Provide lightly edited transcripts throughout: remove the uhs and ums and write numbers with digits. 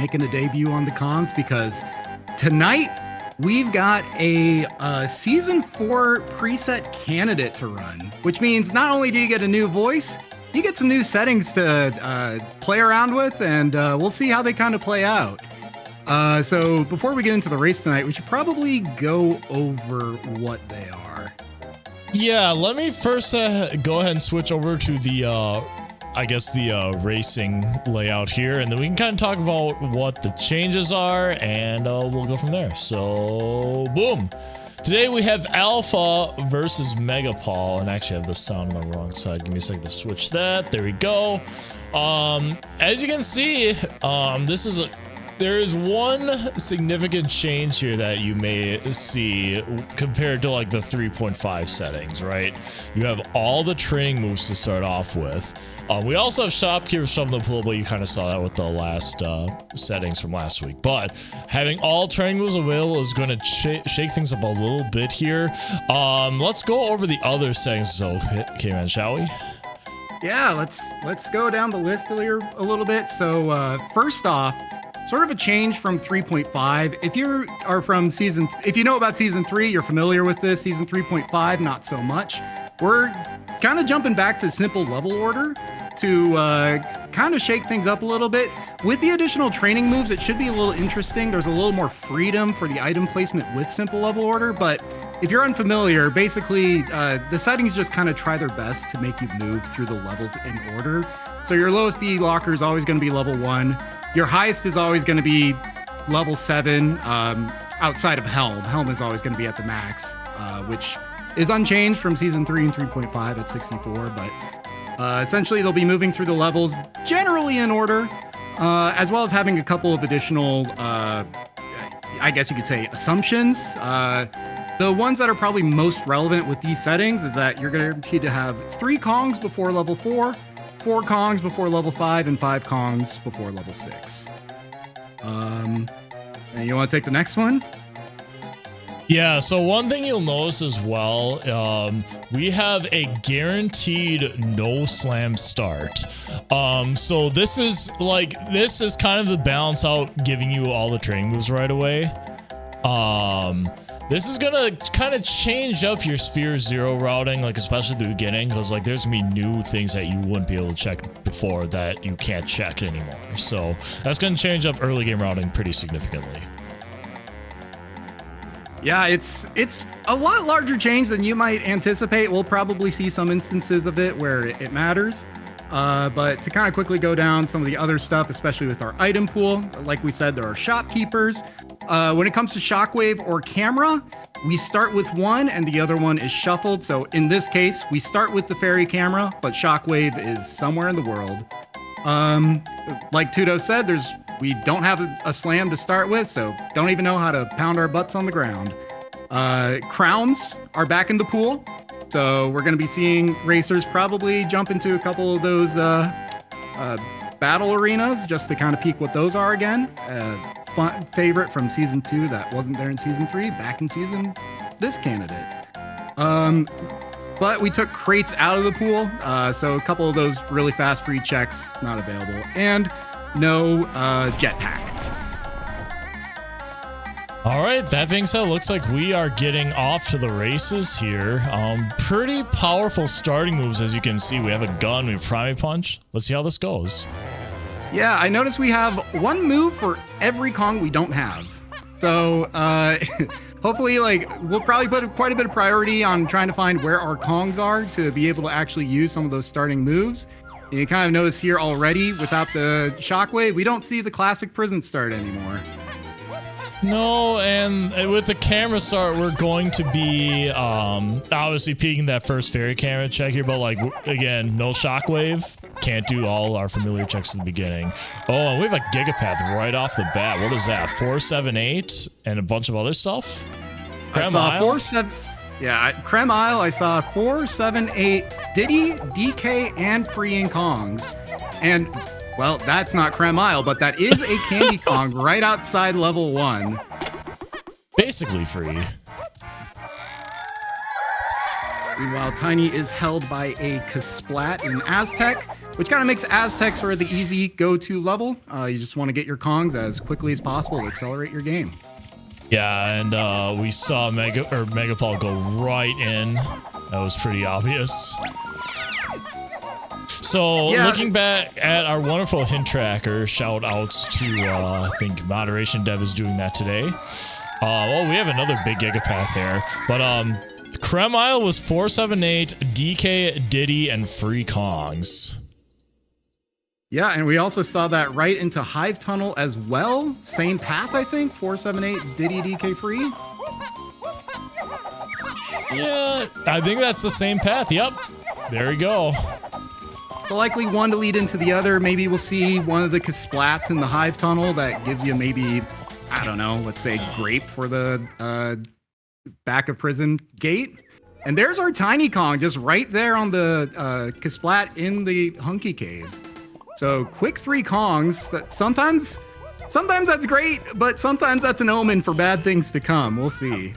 making a debut on the Kongs, because tonight we've got a Season 4 preset candidate to run, which means not only do you get a new voice, you get some new settings to play around with, and we'll see how they kind of play out. So before we get into the race tonight, we should probably go over what they are. Yeah, let me first go ahead and switch over to the, I guess the racing layout here, and then we can kind of talk about what the changes are, and we'll go from there. So, boom. Today we have Alpha versus MegaPaul, and actually I have the sound on the wrong side. Give me a second to switch that. There we go. As you can see, there is one significant change here that you may see compared to like the 3.5 settings, right? You have all the training moves to start off with. We also have shopkeepers from the pool, but you kind of saw that with the last settings from last week. But having all training moves available is going to shake things up a little bit here. Let's go over the other settings. So, okay, man, shall we? Yeah, let's go down the list here a little bit. So first off, sort of a change from 3.5. If you know about Season 3, you're familiar with this. Season 3.5, not so much. We're kind of jumping back to simple level order to kind of shake things up a little bit. With the additional training moves, it should be a little interesting. There's a little more freedom for the item placement with simple level order, but if you're unfamiliar, basically the settings just kind of try their best to make you move through the levels in order. So your lowest B locker is always going to be level 1. Your highest is always going to be level 7, outside of Helm. Helm is always going to be at the max, which is unchanged from Season 3 and 3.5 at 64, but essentially they'll be moving through the levels generally in order, as well as having a couple of additional, I guess you could say, assumptions. The ones that are probably most relevant with these settings is that you're guaranteed to have 3 Kongs before level 4, 4 Kongs before level 5, and 5 Kongs before level 6. And you want to take the next one? Yeah, so one thing you'll notice as well, we have a guaranteed no slam start. So this is kind of the balance out giving you all the training moves right away. This is gonna kind of change up your Sphere 0 routing, like especially at the beginning, because like there's gonna be new things that you wouldn't be able to check before that you can't check anymore. So that's gonna change up early game routing pretty significantly. Yeah, it's a lot larger change than you might anticipate. We'll probably see some instances of it where it matters. But to kind of quickly go down some of the other stuff, especially with our item pool, like we said, there are shopkeepers. When it comes to shockwave or camera, we start with one and the other one is shuffled. So in this case, we start with the fairy camera, but shockwave is somewhere in the world. Like Tudo said, we don't have a slam to start with, so don't even know how to pound our butts on the ground. Crowns are back in the pool. So we're going to be seeing racers probably jump into a couple of those battle arenas just to kind of peek what those are again. Fun favorite from Season 2 that wasn't there in Season 3, back in this candidate. But we took crates out of the pool, so a couple of those really fast free checks not available, and no jetpack. All right, that being said, looks like we are getting off to the races here. Pretty powerful starting moves, as you can see. We have a gun, we have Primate Punch. Let's see how this goes. Yeah, I noticed we have one move for every Kong we don't have. So hopefully, we'll probably put quite a bit of priority on trying to find where our Kongs are to be able to actually use some of those starting moves. And you kind of notice here already, without the Shockwave, we don't see the classic prison start anymore. No, and with the camera start, we're going to be obviously peeking that first fairy camera check here, but again, no shockwave. Can't do all our familiar checks at the beginning. Oh, and we have a gigapath right off the bat. What is that? 478 and a bunch of other stuff? I saw 4-7. Yeah, Creme Isle, I saw 478 Diddy, DK, and Freeing Kongs. And well, that's not Creme Isle, but that is a Candy Kong right outside level 1. Basically free. Meanwhile, Tiny is held by a Kasplat in Aztec. which kind of makes Aztec sort of the easy go-to level. You just want to get your Kongs as quickly as possible to accelerate your game. Yeah, and we saw MegaPaul go right in. That was pretty obvious. So, looking back at our wonderful hint tracker, shout outs to, I think Moderation Dev is doing that today. Well, we have another big gigapath there. But, Creme Isle was 478, DK, Diddy, and Free Kongs. Yeah, and we also saw that right into Hive Tunnel as well. Same path, I think. 478, Diddy, DK, Free. Yeah, I think that's the same path. Yep. There we go. So likely one to lead into the other. Maybe we'll see one of the Kasplats in the Hive Tunnel that gives you maybe, I don't know, let's say grape for the back of prison gate. And there's our Tiny Kong just right there on the Kasplat in the Hunky Cave. So quick 3 Kongs. That sometimes that's great, but sometimes that's an omen for bad things to come. We'll see.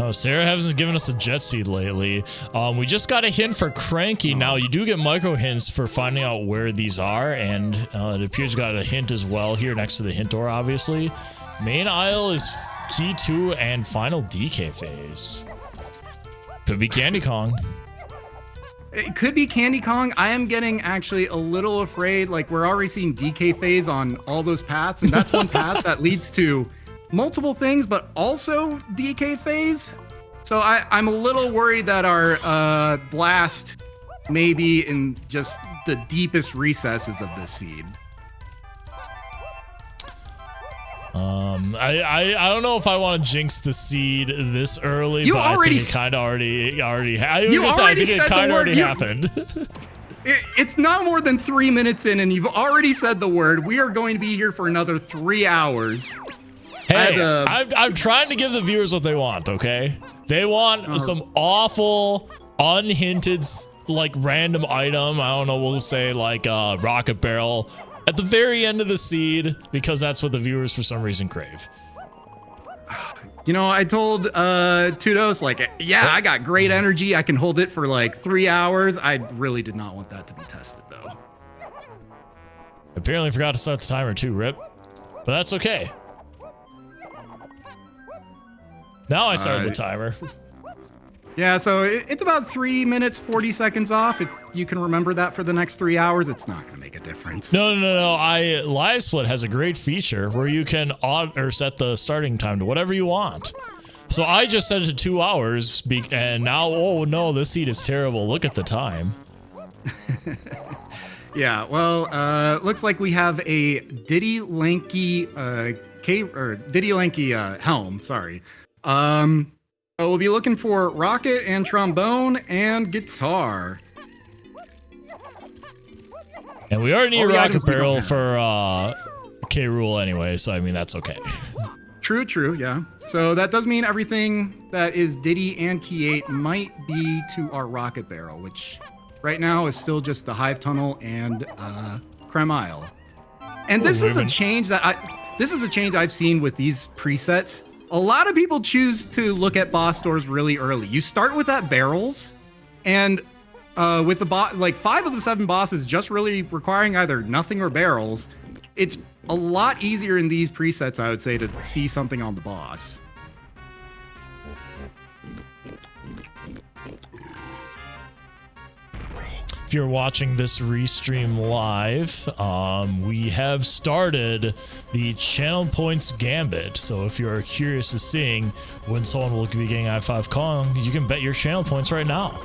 Oh, Sarah hasn't given us a jet seed lately. We just got a hint for Cranky. Now, you do get micro hints for finding out where these are, and it appears you got a hint as well here next to the hint door, obviously. Main aisle is key 2 and final DK phase. Could be Candy Kong. It could be Candy Kong. I am getting actually a little afraid. Like, we're already seeing DK phase on all those paths, and that's one path that leads to multiple things, but also DK phase. So I'm a little worried that our blast may be in just the deepest recesses of this seed. I don't know if I want to jinx the seed this early, but I think it kind of already happened. It's not more than 3 minutes in, and you've already said the word. We are going to be here for another 3 hours. Hey, I'm trying to give the viewers what they want, okay? They want some awful, unhinted, like, random item. I don't know, we'll say, like, rocket barrel at the very end of the seed, because that's what the viewers, for some reason, crave. You know, I told Tudos, like, yeah, I got great energy. I can hold it for, like, 3 hours. I really did not want that to be tested, though. Apparently forgot to start the timer, too, Rip. But that's okay. Now I started the timer. Yeah, so it's about 3 minutes, 40 seconds off. If you can remember that for the next 3 hours, it's not going to make a difference. No. Live Split has a great feature where you can set the starting time to whatever you want. So I just set it to 2 hours, and now, oh no, this seed is terrible. Look at the time. Yeah, well, looks like we have a Diddy Lanky helm. Sorry. We'll be looking for rocket and trombone and guitar. And we already need a rocket barrel for K Rule anyway, so I mean that's okay. True, yeah. So that does mean everything that is Diddy and Key 8 might be to our rocket barrel, which right now is still just the Hive Tunnel and Creme Isle. And this is a change I've seen with these presets. A lot of people choose to look at boss doors really early. You start with that barrels, and with the like 5 of the 7 bosses just really requiring either nothing or barrels, it's a lot easier in these presets, I would say, to see something on the boss. If you're watching this restream live, we have started the channel points gambit. So if you're curious to seeing when someone will be getting i5 Kong, you can bet your channel points right now.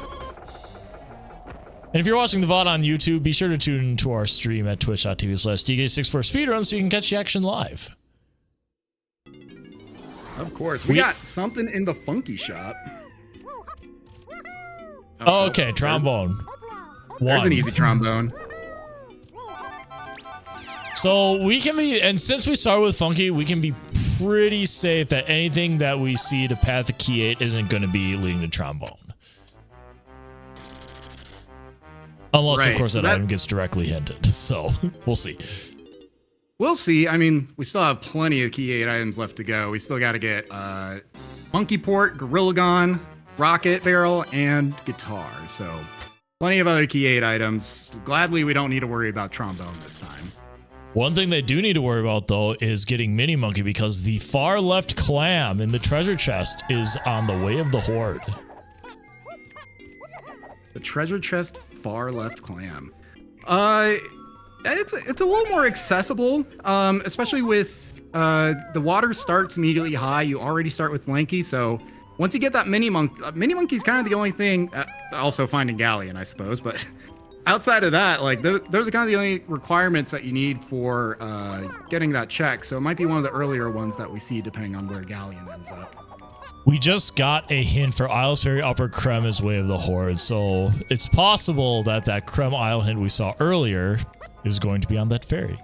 And if you're watching the VOD on YouTube, be sure to tune into our stream at twitch.tv/DK64 Speedrun so you can catch the action live. Of course. We got something in the funky shop. Okay, trombone. There's an easy trombone. So we can be, and since we start with funky, we can be pretty safe that anything that we see to path of Key 8 isn't going to be leading to trombone. Unless, of course, that item gets directly hinted. So we'll see. We'll see. I mean, we still have plenty of Key 8 items left to go. We still got to get Monkey Port, Gorilla Gun, Rocket Barrel, and Guitar. So Plenty of other key 8 items. Gladly, we don't need to worry about trombone this time. One thing they do need to worry about, though, is getting Mini Monkey, because the far left clam in the treasure chest is on the way of the horde. The treasure chest far left clam. It's a little more accessible, especially with the water starts immediately high. You already start with Lanky, so once you get that Mini Monkey's kind of the only thing. Also finding Galleon, I suppose, but outside of that, like those are kind of the only requirements that you need for getting that check. So it might be one of the earlier ones that we see, depending on where Galleon ends up. We just got a hint for Isle's Ferry Upper Creme is Way of the Horde, so it's possible that that Creme Isle hint we saw earlier is going to be on that ferry.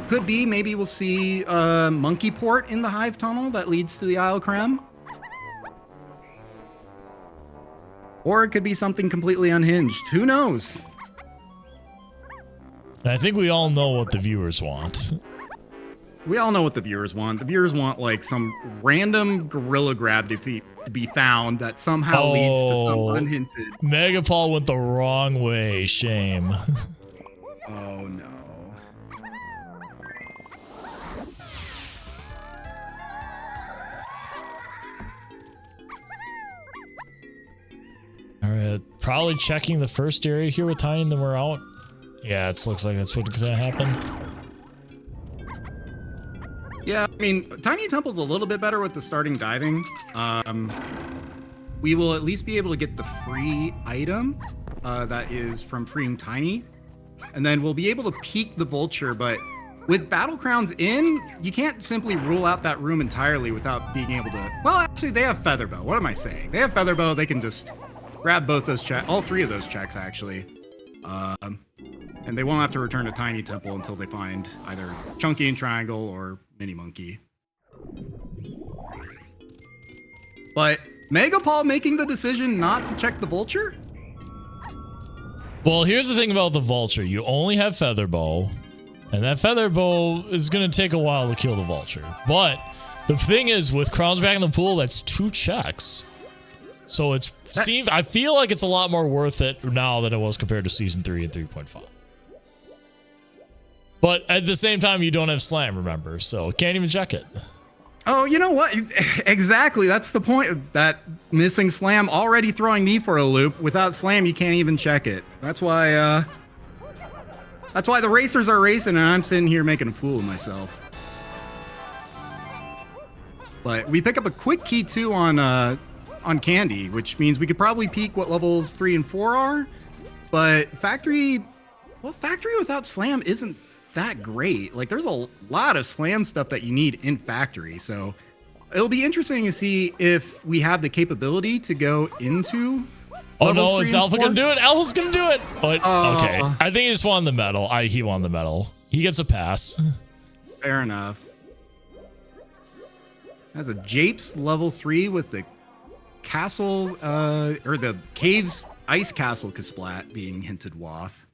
Could be. Maybe we'll see Monkey Port in the Hive Tunnel that leads to the Isle Creme. Or it could be something completely unhinged. Who knows? And I think we all know what the viewers want. We all know what the viewers want. The viewers want like some random gorilla grab to be found that somehow leads to some unhinted. MegaPaul went the wrong way. Shame. Oh no. All right, probably checking the first area here with Tiny, and then we're out. Yeah, it looks like that's what's gonna happen. Yeah, I mean, Tiny Temple's a little bit better with the starting diving. We will at least be able to get the free item that is from freeing Tiny. And then we'll be able to peek the vulture, but with Battle Crowns in, you can't simply rule out that room entirely without being able to... Well, actually, they have Featherbow. What am I saying? They have Featherbow. They can just grab both those checks, all 3 of those checks, actually. And they won't have to return to Tiny Temple until they find either Chunky and Triangle or Mini Monkey. But MegaPaul making the decision not to check the vulture? Well, here's the thing about the vulture. You only have Featherbow, and that Featherbow is going to take a while to kill the vulture. But the thing is, with Crowns back in the pool, that's 2 checks. So I feel like it's a lot more worth it now than it was compared to Season 3 and 3.5. But at the same time, you don't have Slam, remember? So can't even check it. Oh, you know what? Exactly. That's the point. That missing Slam already throwing me for a loop. Without Slam, you can't even check it. That's why the racers are racing and I'm sitting here making a fool of myself. But we pick up a quick key 2 on Candy, which means we could probably peek what levels 3 and 4 are. But Factory without Slam isn't that great. Like, there's a lot of Slam stuff that you need in Factory, so it'll be interesting to see if we have the capability to go into... Oh no, is Alpha gonna do it? Alpha's gonna do it! But, okay, I think he just won the medal. He won the medal. He gets a pass. Fair enough. Has a Japes level 3 with the castle, or the Caves Ice Castle Kasplat being hinted Wath.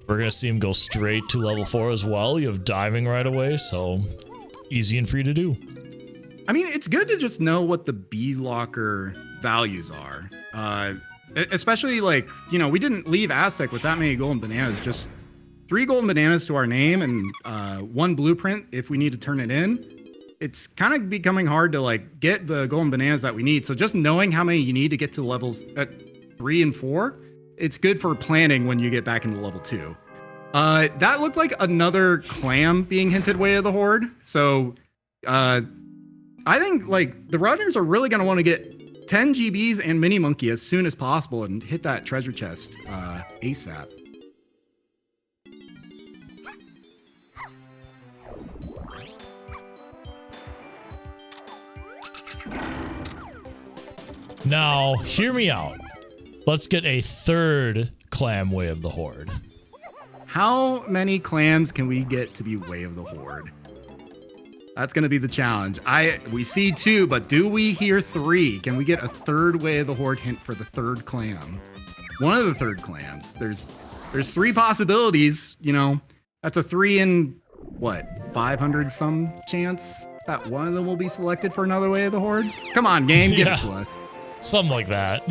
We're going to see him go straight to level 4 as well. You have diving right away, so easy and free to do. I mean, it's good to just know what the B locker values are. Especially, like, you know, we didn't leave Aztec with that many golden bananas. Just 3 golden bananas to our name and 1 blueprint if we need to turn it in. It's kind of becoming hard to, like, get the golden bananas that we need. So just knowing how many you need to get to levels at 3 and 4, it's good for planning when you get back into level 2. That looked like another clam being hinted Way of the Horde. So I think, like, the runners are really going to want to get 10 GBs and Mini Monkey as soon as possible and hit that treasure chest ASAP. Now, hear me out. Let's get a 3rd clam Way of the Horde. How many clams can we get to be Way of the Horde? That's going to be the challenge. We see 2, but do we hear 3? Can we get a 3rd Way of the Horde hint for the 3rd clam? One of the 3rd clams. There's 3 possibilities, you know. That's a 3 in, what, 500 some chance that one of them will be selected for another way of the horde. Come on, game, give it to us. Something like that.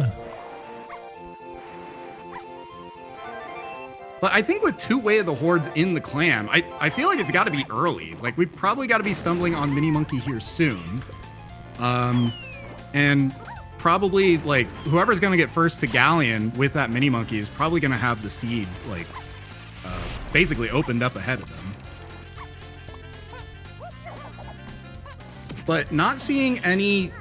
But I think with 2 way of the hordes in the clan, I feel like it's got to be early. Like we probably got to be stumbling on Mini Monkey here soon. And probably like whoever's going to get first to Galleon with that Mini Monkey is probably going to have the seed like basically opened up ahead of them. But not seeing any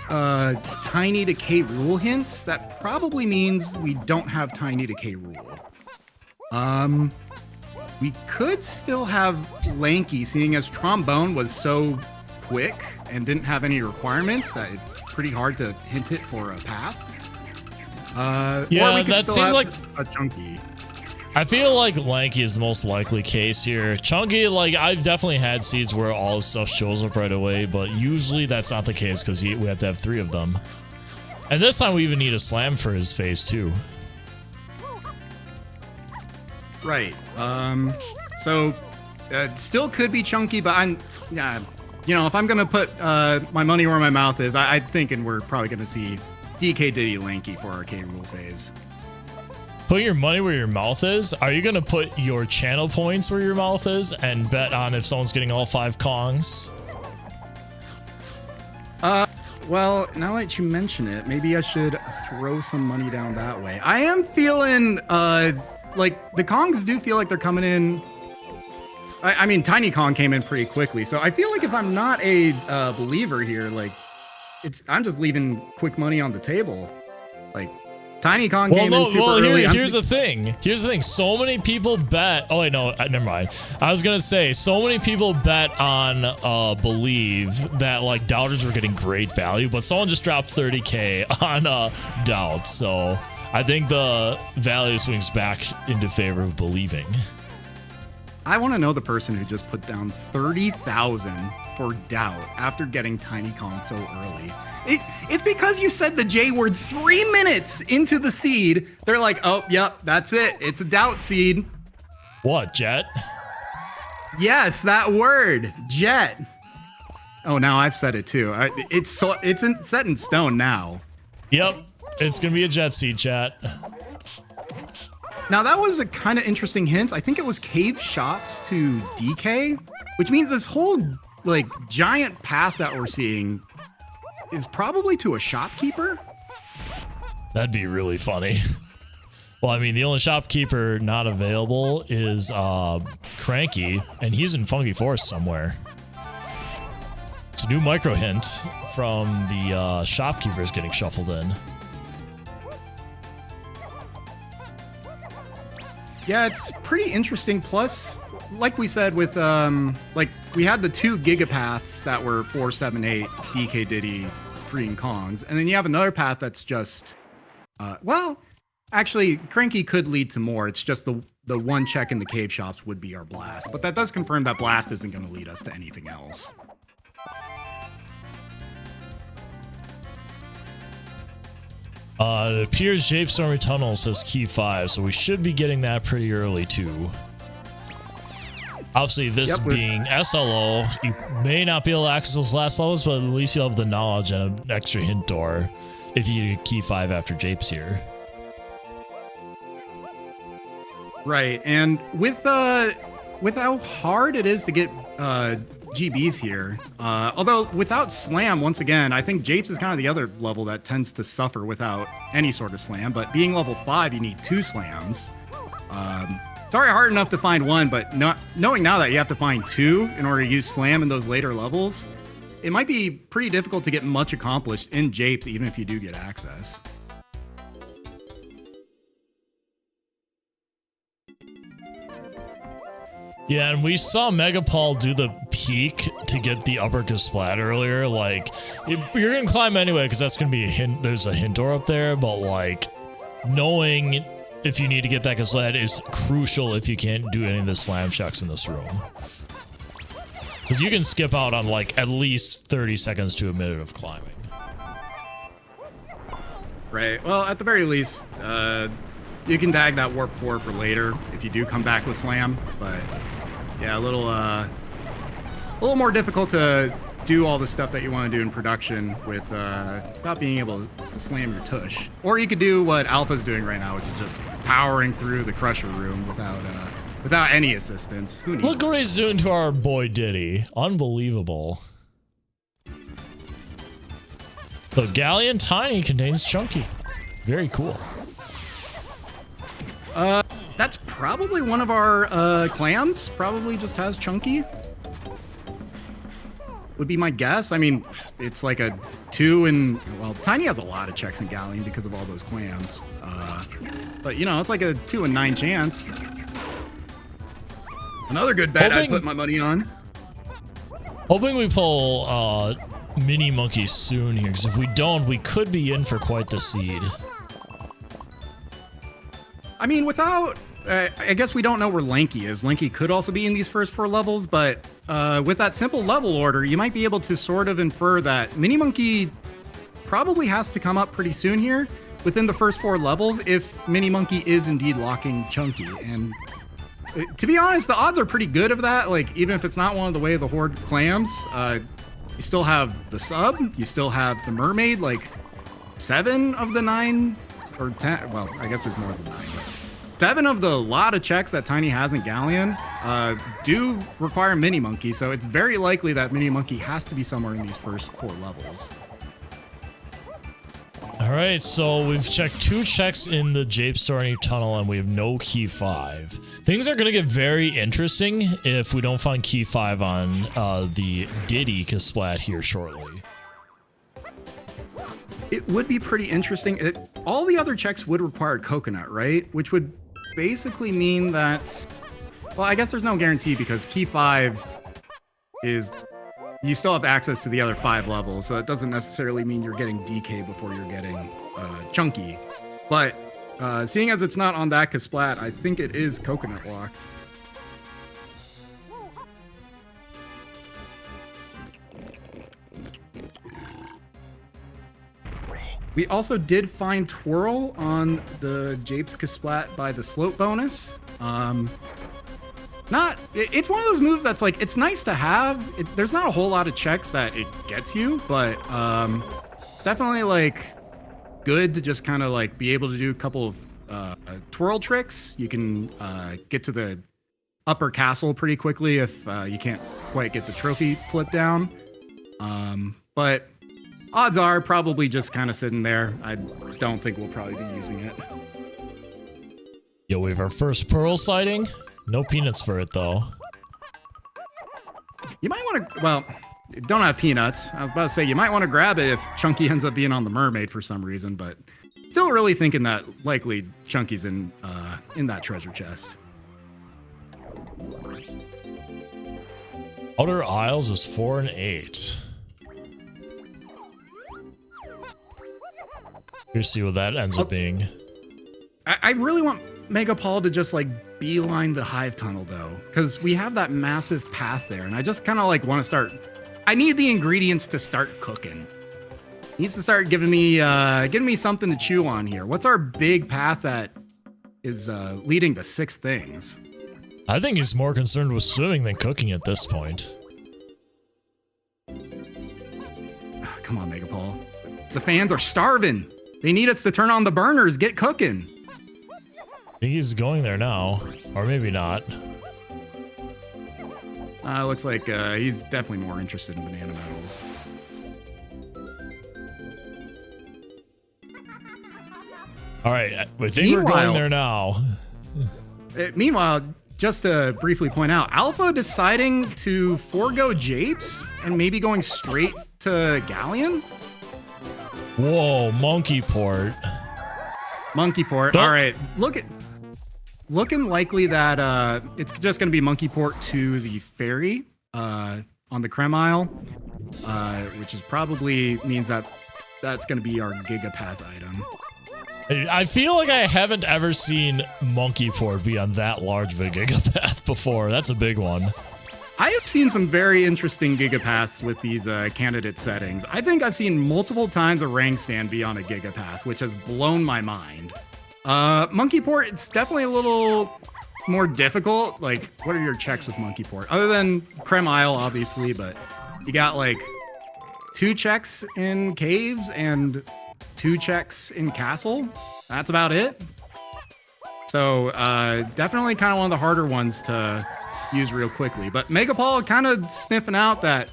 Tiny Decay rule hints, that probably means we don't have Tiny Decay rule. We could still have Lanky, seeing as Trombone was so quick and didn't have any requirements that it's pretty hard to hint it for a path. Yeah, that seems like a Chunky. I feel like Lanky is the most likely case here. Chunky, like, I've definitely had seeds where all the stuff shows up right away, but usually that's not the case because we have to have 3 of them. And this time we even need a slam for his phase too. Right. So it still could be Chunky, but I'm, you know, if I'm gonna put my money where my mouth is, I'm thinking we're probably gonna see DK Diddy Lanky for our K rule phase. Put your money where your mouth is? Are you going to put your channel points where your mouth is and bet on if someone's getting all 5 Kongs? Well, now that you mention it, maybe I should throw some money down that way. I am feeling, like, the Kongs do feel like they're coming in. I mean, Tiny Kong came in pretty quickly, so I feel like if I'm not a believer here, like, I'm just leaving quick money on the table. Like, Tiny Kong came in super early. Here's the thing. Here's the thing. So many people bet. Oh, wait, no, never mind. I was going to say, so many people bet on Believe that, like, doubters were getting great value, but someone just dropped 30K on doubt. So I think the value swings back into favor of believing. I want to know the person who just put down 30,000 for doubt after getting Tiny Kong so early. It's because you said the J word 3 minutes into the seed. They're like, oh, yep, that's it. It's a doubt seed. What, Jet? Yes, that word, Jet. Oh, now I've said it too. It's set in stone now. Yep, it's gonna be a Jet seed, chat. Now that was a kind of interesting hint. I think it was cave shops to DK, which means this whole like giant path that we're seeing is probably to a shopkeeper. That'd be really funny. Well, I mean, the only shopkeeper not available is Cranky, and he's in Funky Forest somewhere. It's a new micro hint from the shopkeepers getting shuffled in. Yeah, it's pretty interesting. Plus, like we said with like we had the 2 gigapaths that were 478 DK Diddy freeing Kongs, and then you have another path that's just well, actually Cranky could lead to more. It's just the one check in the cave shops would be our blast, but that does confirm that blast isn't going to lead us to anything else. It appears Jape Stormy Tunnels has key 5, so we should be getting that pretty early too. Obviously, this being SLO, you may not be able to access those last levels, but at least you'll have the knowledge and an extra hint door if you get key 5 after Jape's here. Right, and with how hard it is to get GBs here, although without Slam, once again, I think Japes is kind of the other level that tends to suffer without any sort of Slam, but being level 5, you need 2 Slams. It's already hard enough to find 1, but knowing now that you have to find 2 in order to use Slam in those later levels, it might be pretty difficult to get much accomplished in Japes, even if you do get access. Yeah, and we saw MegaPaul do the peak to get the upper Kasplat earlier. Like, you're gonna climb anyway because that's gonna be a hint. There's a hint door up there, but like, knowing if you need to get that Kasplat is crucial if you can't do any of the slam checks in this room. Because you can skip out on like at least 30 seconds to a minute of climbing. Right. Well, at the very least, you can tag that Warp 4 for later if you do come back with Slam, but yeah, a little more difficult to do all the stuff that you want to do in production without being able to slam your tush. Or you could do what Alpha's doing right now, which is just powering through the crusher room without any assistance. Who needs Look what he's doing to our boy Diddy. Unbelievable. So Galleon Tiny contains Chunky. Very cool. That's probably one of our clans. Probably just has Chunky. Would be my guess. I mean, it's like a 2 and well, Tiny has a lot of checks in Galleon because of all those clans. But you know, it's like a 2 in 9 chance. Another good bet I put my money on. Hoping we pull Mini Monkey soon here, because if we don't, we could be in for quite the seed. I mean, without... I guess we don't know where Lanky is. Lanky could also be in these first 4 levels, but with that simple level order, you might be able to sort of infer that Mini Monkey probably has to come up pretty soon here within the first 4 levels if Mini Monkey is indeed locking Chunky. And to be honest, the odds are pretty good of that. Like, even if it's not one of the Way of the Horde clams, you still have the sub, you still have the mermaid, like 7 of the 9 or 10. Well, I guess there's more than 9. But 7 of the lot of checks that Tiny has in Galleon do require Mini Monkey, so it's very likely that Mini Monkey has to be somewhere in these first 4 levels. All right, so we've checked 2 checks in the Jape Story Tunnel, and we have no key 5. Things are going to get very interesting if we don't find key 5 on the Diddy Kasplat here shortly. It would be pretty interesting. All the other checks would require coconut, right? Which would basically mean that... Well, I guess there's no guarantee because key 5 is... You still have access to the other 5 levels, so it doesn't necessarily mean you're getting DK before you're getting Chunky. But seeing as it's not on that Kasplat, I think it is coconut locked. We also did find Twirl on the Japes Kasplat by the slope bonus. It's one of those moves that's like, it's nice to have. There's not a whole lot of checks that it gets you, but it's definitely like good to just kind of like be able to do a couple of twirl tricks. You can get to the upper castle pretty quickly if you can't quite get the trophy flip down. But odds are probably just kind of sitting there. I don't think we'll probably be using it. Yo, we have our first pearl sighting. No peanuts for it, though. You might want to, well, don't have peanuts. I was about to say, you might want to grab it if Chunky ends up being on the mermaid for some reason, but still really thinking that likely Chunky's in that treasure chest. Outer Isles is 4 and 8. Here's see what that ends up being. I really want MegaPaul to just like beeline the hive tunnel though, because we have that massive path there, and I just kind of like want to start. I need the ingredients to start cooking. He needs to start giving me something to chew on here. What's our big path that is leading to 6 things? I think he's more concerned with swimming than cooking at this point. Oh, come on, MegaPaul. The fans are starving. They need us to turn on the burners, get cooking. I think he's going there now, or maybe not. Looks like he's definitely more interested in banana metals. All right, I think we're going there now. Meanwhile, just to briefly point out, Alpha deciding to forego Japes and maybe going straight to Galleon? Whoa, monkey port. Monkey port. All right, looking likely that it's just going to be monkey port to the ferry on the Creme Isle, which is probably means that that's going to be our Gigapath item. I feel like I haven't ever seen monkey port be on that large of a Gigapath before. That's a big one. I have seen some very interesting Gigapaths with these candidate settings. I think I've seen multiple times a rank stand be on a Gigapath, which has blown my mind. Monkey port, it's definitely a little more difficult. Like, what are your checks with monkey port? Other than Creme Isle, obviously, but You got like 2 checks in caves and 2 checks in castle. That's about it. So definitely kind of one of the harder ones to use real quickly. But MegaPaul kind of sniffing out that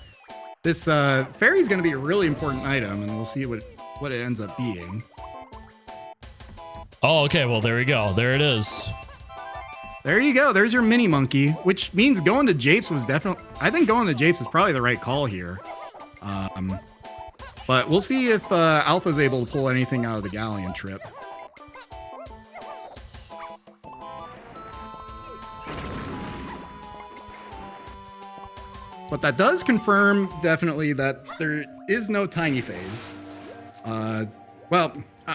this fairy is going to be a really important item, and we'll see what it ends up being. Oh, okay. Well, there we go. There it is. There you go. There's your mini monkey, which means going to Japes was definitely... I think going to Japes is probably the right call here. But we'll see if Alpha's able to pull anything out of the galleon trip. But that does confirm definitely that there is no tiny phase. Well,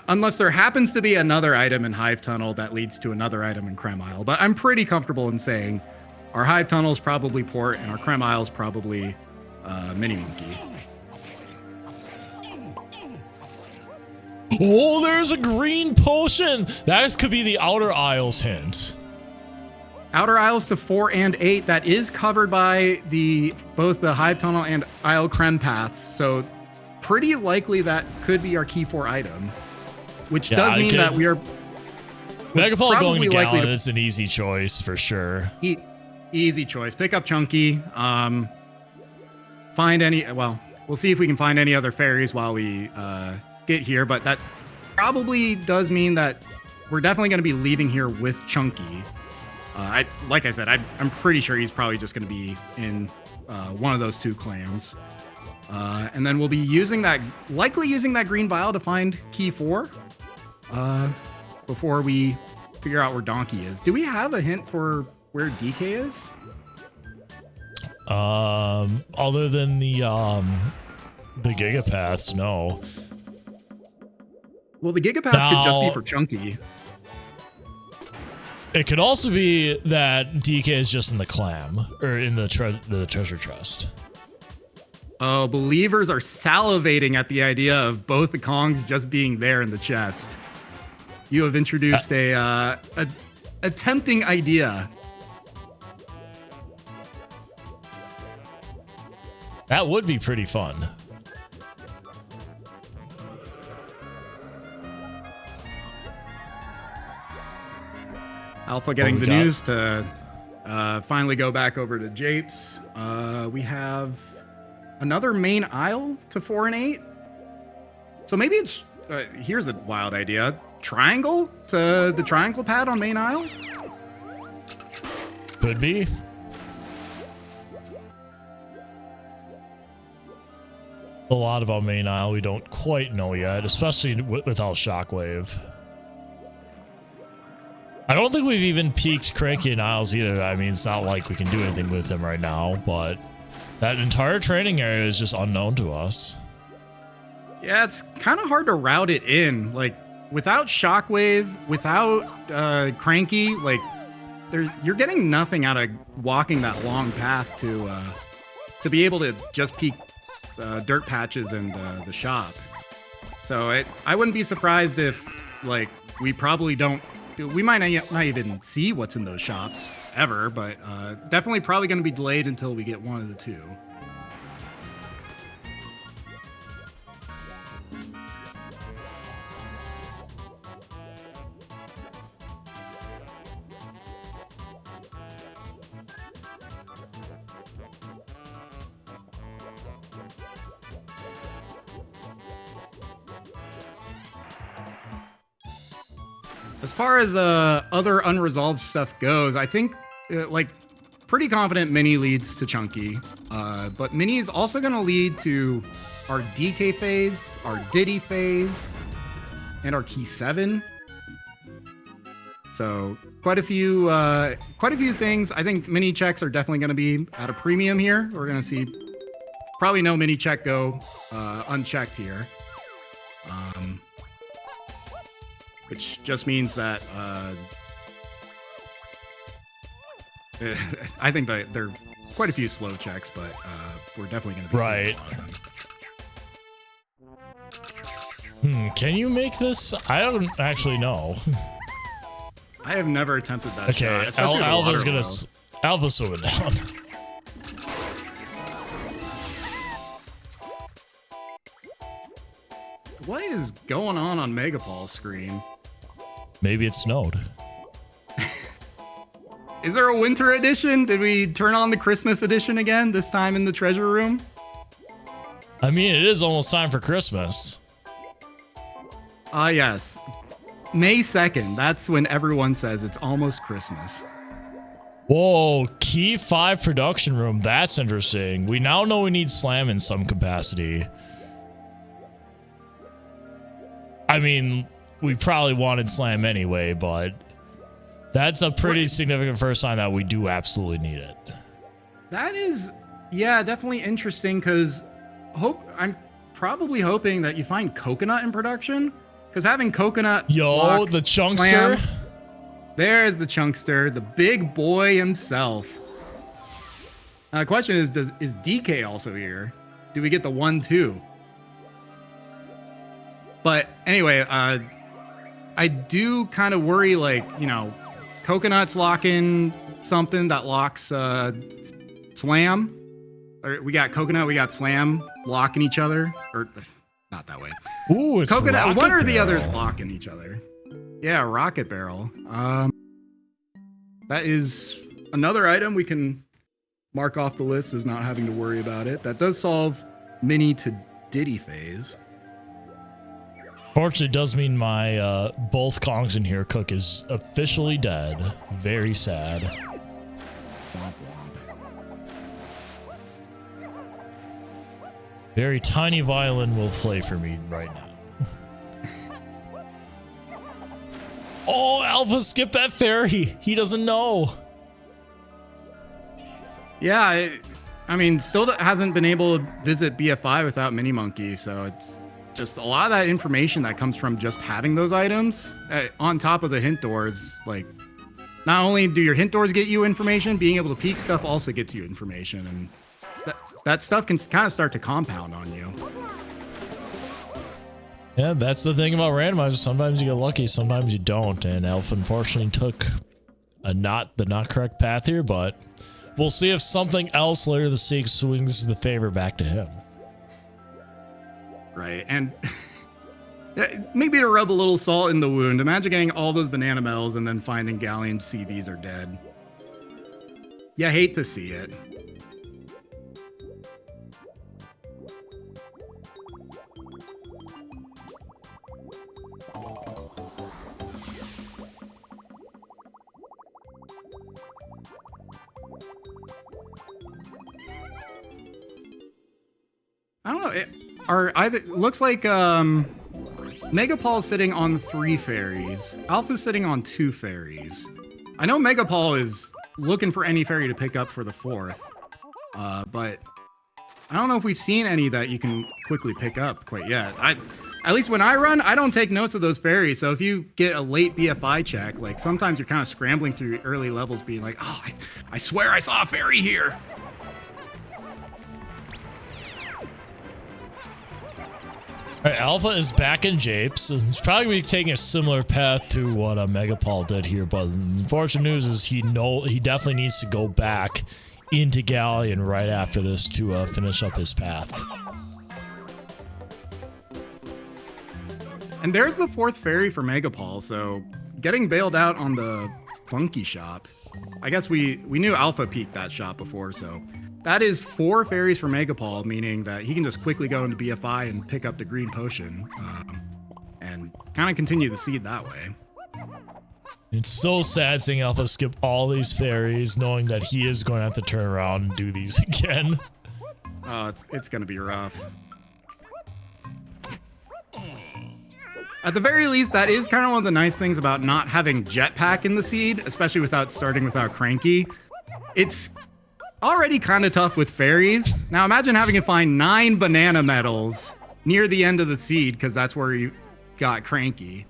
unless there happens to be another item in Hive Tunnel that leads to another item in Creme Isle. But I'm pretty comfortable in saying our Hive Tunnel is probably Port and our Creme Isle is probably Mini Monkey. Oh, there's a green potion. That could be the Outer Isles hint. Outer Isles to 4 and 8, that is covered by both the Hive Tunnel and Isle Creme paths, so pretty likely that could be our key 4 item, which does mean that we are... MegaPaul going to Galleon is an easy choice for sure. Easy choice. Pick up Chunky. Find any... Well, we'll see if we can find any other fairies while we get here, but that probably does mean that we're definitely going to be leaving here with Chunky. Like I said, I'm pretty sure he's probably just going to be in one of those 2 clams. And then we'll be likely using that green vial to find key 4 before we figure out where Donkey is. Do we have a hint for where DK is? Other than the Gigapaths, no. Well, the Gigapaths could just be for Chunky. It could also be that DK is just in the clam or in the treasure chest. Oh, believers are salivating at the idea of both the Kongs just being there in the chest. You have introduced a tempting idea. That would be pretty fun. Alpha getting the news to finally go back over to Japes. We have another main aisle to 4 and 8. So maybe it's, here's a wild idea. Triangle to the triangle pad on main aisle? Could be. A lot about main aisle we don't quite know yet, especially without Shockwave. I don't think we've even peaked Cranky in Isles either. I mean, it's not like we can do anything with him right now, but that entire training area is just unknown to us. Yeah, it's kind of hard to route it in. Like, without Shockwave, without Cranky, like, you're getting nothing out of walking that long path to be able to just peek dirt patches and the shop. So I wouldn't be surprised if, like, we probably don't... We might not even see what's in those shops ever, but definitely probably going to be delayed until we get one of the 2. As far as other unresolved stuff goes, I think, like, pretty confident Mini leads to Chunky. But Mini is also going to lead to our DK phase, our Diddy phase, and our Key 7. So quite a few things. I think Mini checks are definitely going to be at a premium here. We're going to see probably no Mini check go unchecked here. Which just means that I think that there are quite a few slow checks, but we're definitely going to be right. Can you make this? I don't actually know. I have never attempted that. Okay, shot, Alpha's gonna Alpha's swimming down. What is going on MegaPaul's screen? Maybe it snowed. Is there a winter edition? Did we turn on the Christmas edition again, this time in the treasure room? I mean, it is almost time for Christmas. Yes. May 2nd, that's when everyone says it's almost Christmas. Whoa, Key 5 production room. That's interesting. We now know we need Slam in some capacity. I mean, we probably wanted Slam anyway, but that's a pretty significant first sign that we do absolutely need it. That is, yeah, definitely interesting because I'm probably hoping that you find Coconut in production because having Coconut. Yo, the Chunkster. Slam, there's the Chunkster, the big boy himself. Now the question is DK also here? Do we get the 1-2? But anyway, I do kind of worry, like, you know, Coconut's locking something that locks Slam. Or we got Coconut, we got Slam locking each other. Or not that way. Ooh, it's Coconut. Rocket One or Barrel. the others locking each other. Yeah, Rocket Barrel. That is another item we can mark off the list as not having to worry about it. That does solve Mini to Diddy phase. Fortunately, it does mean my both Kongs in here cook is officially dead. Very sad. Womp womp. Very tiny violin will play for me right now. Oh, Alpha skipped that fairy. He doesn't know. Yeah, I mean, still hasn't been able to visit BFI without Mini Monkey, so it's just a lot of that information that comes from just having those items on top of the hint doors. Like, not only do your hint doors get you information, being able to peek stuff also gets you information, and that stuff can kind of start to compound on you. Yeah, that's the thing about randomizers. Sometimes you get lucky, sometimes you don't, and Alpha unfortunately took the not correct path here, but we'll see if something else later this week swings the favor back to him. Right, and maybe to rub a little salt in the wound, imagine getting all those banana medals and then finding Galleon CVs are dead. Yeah, hate to see it. I don't know. Looks like MegaPaul's sitting on 3 fairies. Alpha's sitting on 2 fairies. I know MegaPaul is looking for any fairy to pick up for the 4th, but I don't know if we've seen any that you can quickly pick up quite yet. At least when I run, I don't take notes of those fairies. So if you get a late BFI check, like sometimes you're kind of scrambling through early levels, being like, "Oh, I swear I saw a fairy here." All right, Alpha is back in Japes. He's probably going to be taking a similar path to what MegaPaul did here, but the unfortunate news is he definitely needs to go back into Galleon right after this to finish up his path. And there's the 4th fairy for MegaPaul, so getting bailed out on the Funky shop. I guess we knew Alpha peaked that shop before, so that is 4 fairies for MegaPaul, meaning that he can just quickly go into BFI and pick up the green potion and kind of continue the seed that way. It's so sad seeing Alpha skip all these fairies, knowing that he is going to have to turn around and do these again. Oh, it's going to be rough. At the very least, that is kind of one of the nice things about not having Jetpack in the seed, especially without starting without Cranky. It's already kind of tough with fairies. Now imagine having to find 9 banana medals near the end of the seed because that's where you got Cranky.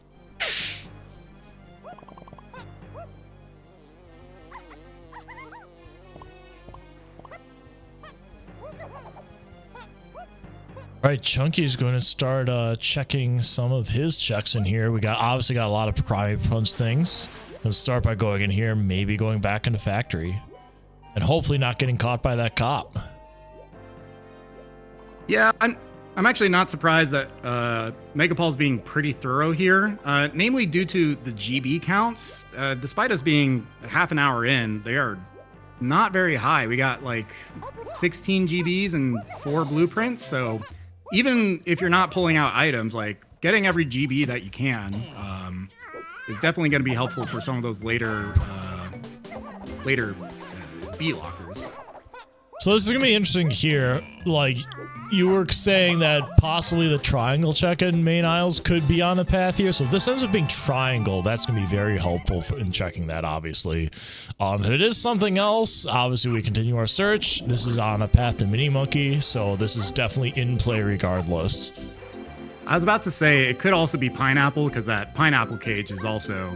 All right, Chunky's going to start checking some of his checks in here. Obviously got a lot of primary punch things. Let's start by going in here, maybe going back into factory. And hopefully not getting caught by that cop. Yeah, I'm actually not surprised that MegaPaul's being pretty thorough here, namely due to the GB counts. Despite us being half an hour in, they are not very high. We got like 16 GBs and 4 blueprints. So even if you're not pulling out items, like getting every GB that you can is definitely going to be helpful for some of those later B lockers. So this is gonna be interesting here. Like, you were saying that possibly the triangle check in main aisles could be on a path here. So if this ends up being triangle, that's gonna be very helpful in checking that, obviously. If it is something else, obviously we continue our search. This is on a path to Mini Monkey, so this is definitely in play regardless. I was about to say it could also be pineapple, because that pineapple cage is also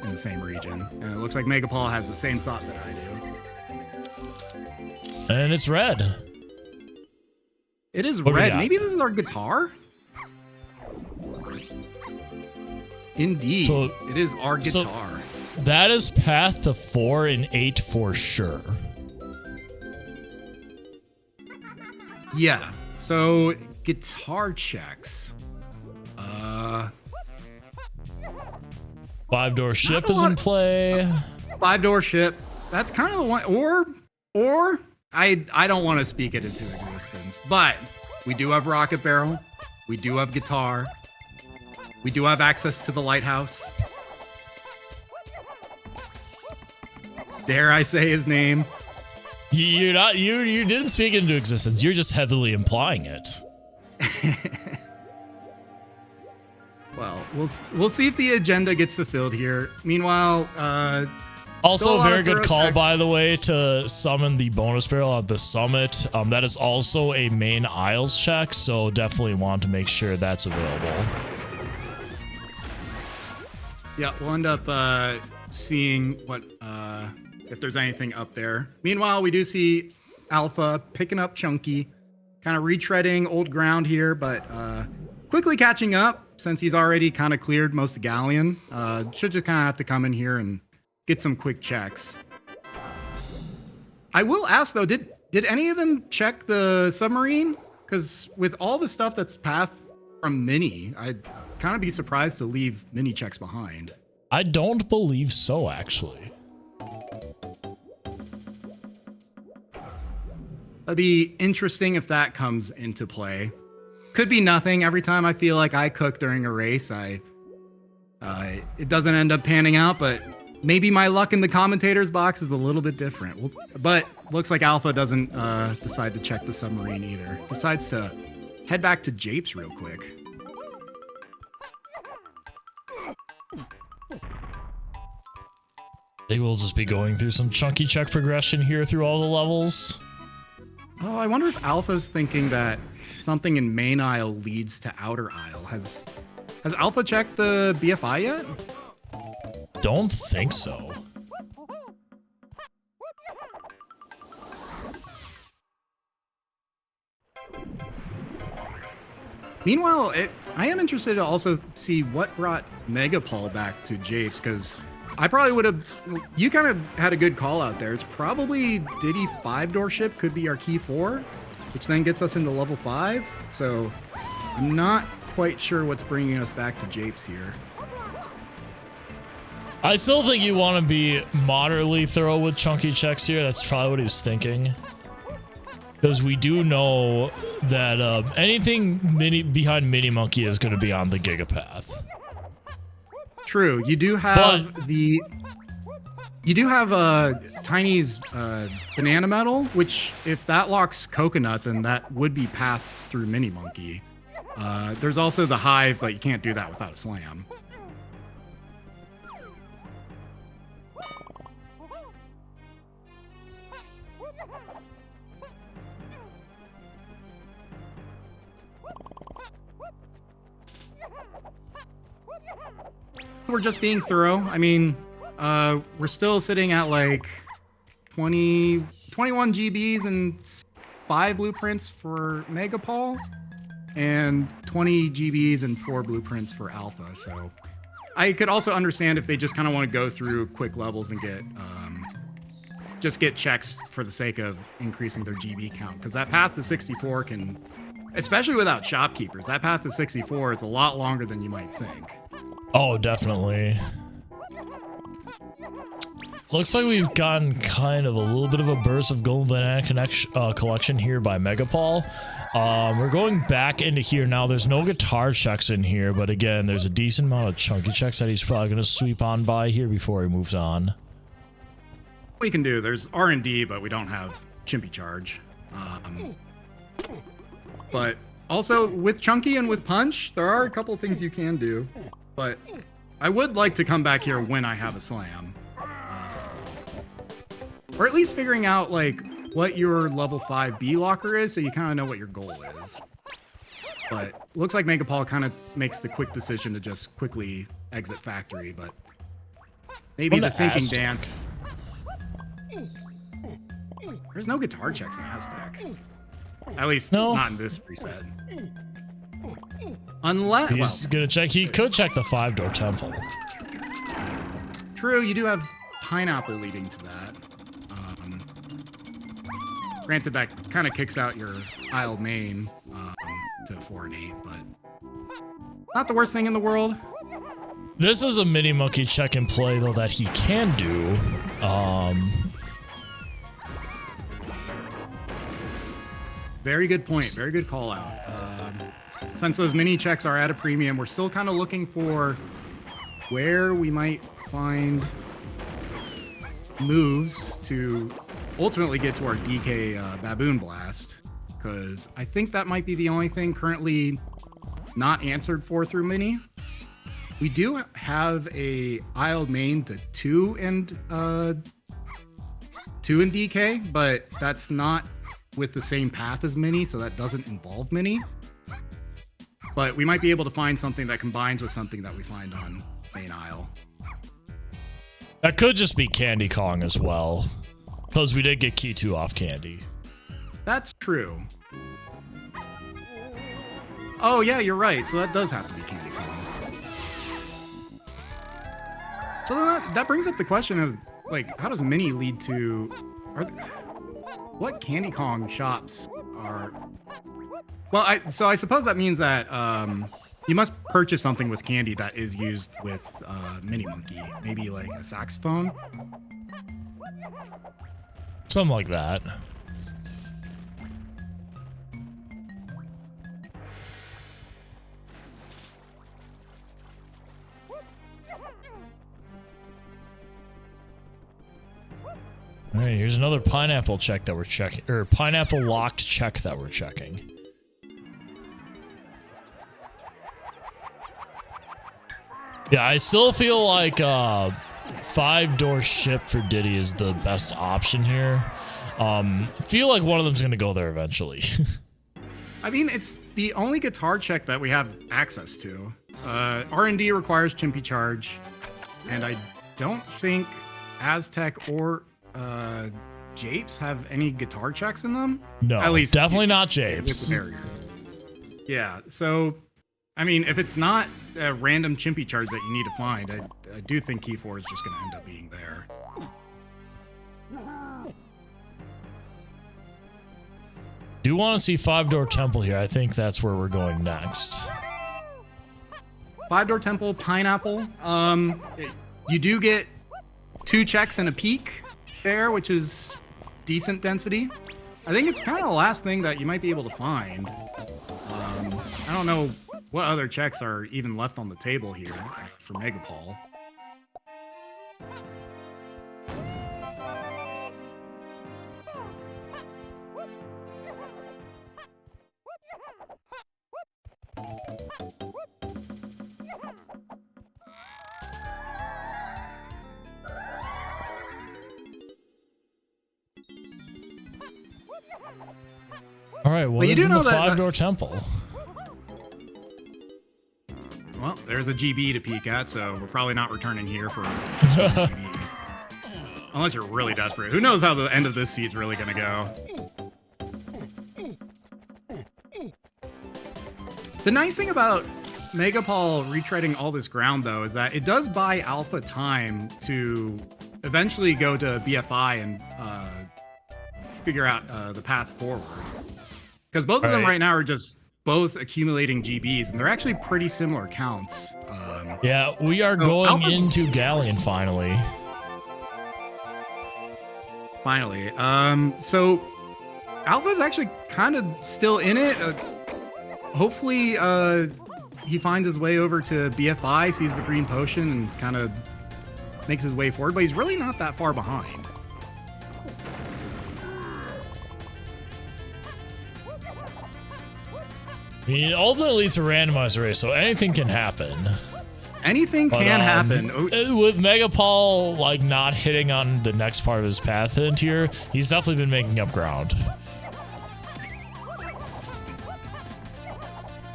in the same region. And it looks like MegaPaul has the same thought that I do. And it's red. It is What do we red. got? Maybe this is our guitar? Indeed. So- it is our guitar. That is path to 4 and 8 for sure. Yeah. So guitar checks. 5-door ship Not a is in lot- play. 5-door ship. That's kind of the one. Or I don't want to speak it into existence, but we do have rocket barrel. We do have guitar. We do have access to the lighthouse. Dare I say his name? You didn't speak it into existence. You're just heavily implying it. Well, we'll see if the agenda gets fulfilled here. Meanwhile, Also, still a a lot very of good thorough call, checks. by the way, to summon the bonus barrel at the summit. That is also a main aisles check, so definitely want to make sure that's available. yeah, we'll end up seeing what if there's anything up there. Meanwhile, we do see Alpha picking up Chunky, kind of retreading old ground here, but quickly catching up since he's already kind of cleared most of Galleon. Should just kind of have to come in here and get some quick checks. I will ask though, did any of them check the submarine? Because with all the stuff that's path from Mini, I'd kind of be surprised to leave Mini checks behind. I don't believe so, actually. That'd be interesting if that comes into play. Could be nothing. Every time I feel like I cook during a race, it doesn't end up panning out, but maybe my luck in the commentator's box is a little bit different. But looks like Alpha doesn't decide to check the submarine either. Decides to head back to Japes real quick. They will just be going through some chunky check progression here through all the levels. Oh, I wonder if Alpha's thinking that something in main aisle leads to outer aisle. Has Alpha checked the BFI yet? Don't think so. Meanwhile, I am interested to also see what brought MegaPaul back to Japes, because I probably would have. You kind of had a good call out there. It's probably Diddy 5-door ship could be our key 4, which then gets us into level 5. So I'm not quite sure what's bringing us back to Japes here. I still think you want to be moderately thorough with chunky checks here. That's probably what he's thinking. Because we do know that anything behind Mini Monkey is going to be on the Gigapath. True. You do have Tiny's banana metal, which if that locks coconut, then that would be path through Mini Monkey. There's also the hive, but you can't do that without a slam. We're just being thorough. I mean, we're still sitting at like 21 GBs and 5 blueprints for MegaPaul, and 20 GBs and 4 blueprints for Alpha. So I could also understand if they just kind of want to go through quick levels and get checks for the sake of increasing their GB count, because that path to 64 can especially without shopkeepers. That path to 64 is a lot longer than you might think. Oh, definitely. Looks like we've gotten kind of a little bit of a burst of Golden Banana collection here by MegaPaul. We're going back into here now. There's no guitar checks in here, but again, there's a decent amount of chunky checks that he's probably going to sweep on by here before he moves on. We can do, there's R&D, but we don't have Chimpy Charge. But also with Chunky and with Punch, there are a couple things you can do, but I would like to come back here when I have a slam. Or at least figuring out like what your level 5 B locker is, so you kind of know what your goal is. But looks like MegaPaul kind of makes the quick decision to just quickly exit factory, but maybe the thinking dance. There's no guitar checks in Aztec. At least not in this preset. Unless he's gonna check. He could check the 5-door temple. True, you do have pineapple leading to that. Granted, that kind of kicks out your Isle main to 4 and 8, but not the worst thing in the world. This is a mini monkey check and play though that he can do. Very good point. Very good call out. Since those mini checks are at a premium, we're still kind of looking for where we might find moves to ultimately get to our DK Baboon Blast, because I think that might be the only thing currently not answered for through mini. We do have a Isle main to 2 and DK, but that's not with the same path as mini, so that doesn't involve mini. But we might be able to find something that combines with something that we find on main Isle. That could just be Candy Kong as well, because we did get Key 2 off Candy. That's true. Oh yeah, you're right. So that does have to be Candy Kong. So that brings up the question of, like, how does mini lead to... what Candy Kong shops are... Well, so I suppose that means that you must purchase something with candy that is used with Mini Monkey. Maybe like a saxophone? Something like that. All right, here's another pineapple check that we're checking, or pineapple locked check that we're checking. Yeah, I still feel like 5-door ship for Diddy is the best option here. I feel like one of them's gonna go there eventually. I mean, it's the only guitar check that we have access to. R&D requires Chimpy Charge, and I don't think Aztec or Japes have any guitar checks in them. No, at least definitely not Japes. Yeah, so I mean, if it's not a random Chimpy Charge that you need to find, I do think Key 4 is just going to end up being there. Do want to see 5-door temple here. I think that's where we're going next. 5-door temple, pineapple. You do get 2 checks and a peak there, which is decent density. I think it's kind of the last thing that you might be able to find. I don't know what other checks are even left on the table here for MegaPaul. All right, well, this is the 5-door temple. Well, there's a GB to peek at, so we're probably not returning here for unless you're really desperate. Who knows how the end of this seed's really going to go. The nice thing about MegaPaul retreading all this ground, though, is that it does buy Alpha time to eventually go to BFI and figure out the path forward. Because both of them right now are just both accumulating GBs, and they're actually pretty similar counts. Yeah, we are so going Alpha's, into Galleon finally. Finally. So Alpha's actually kind of still in it. Hopefully, he finds his way over to BFI, sees the green potion, and kind of makes his way forward, but he's really not that far behind. I mean, ultimately it's a randomized race, so anything can happen. Anything can happen. With MegaPaul like not hitting on the next part of his path into here, he's definitely been making up ground.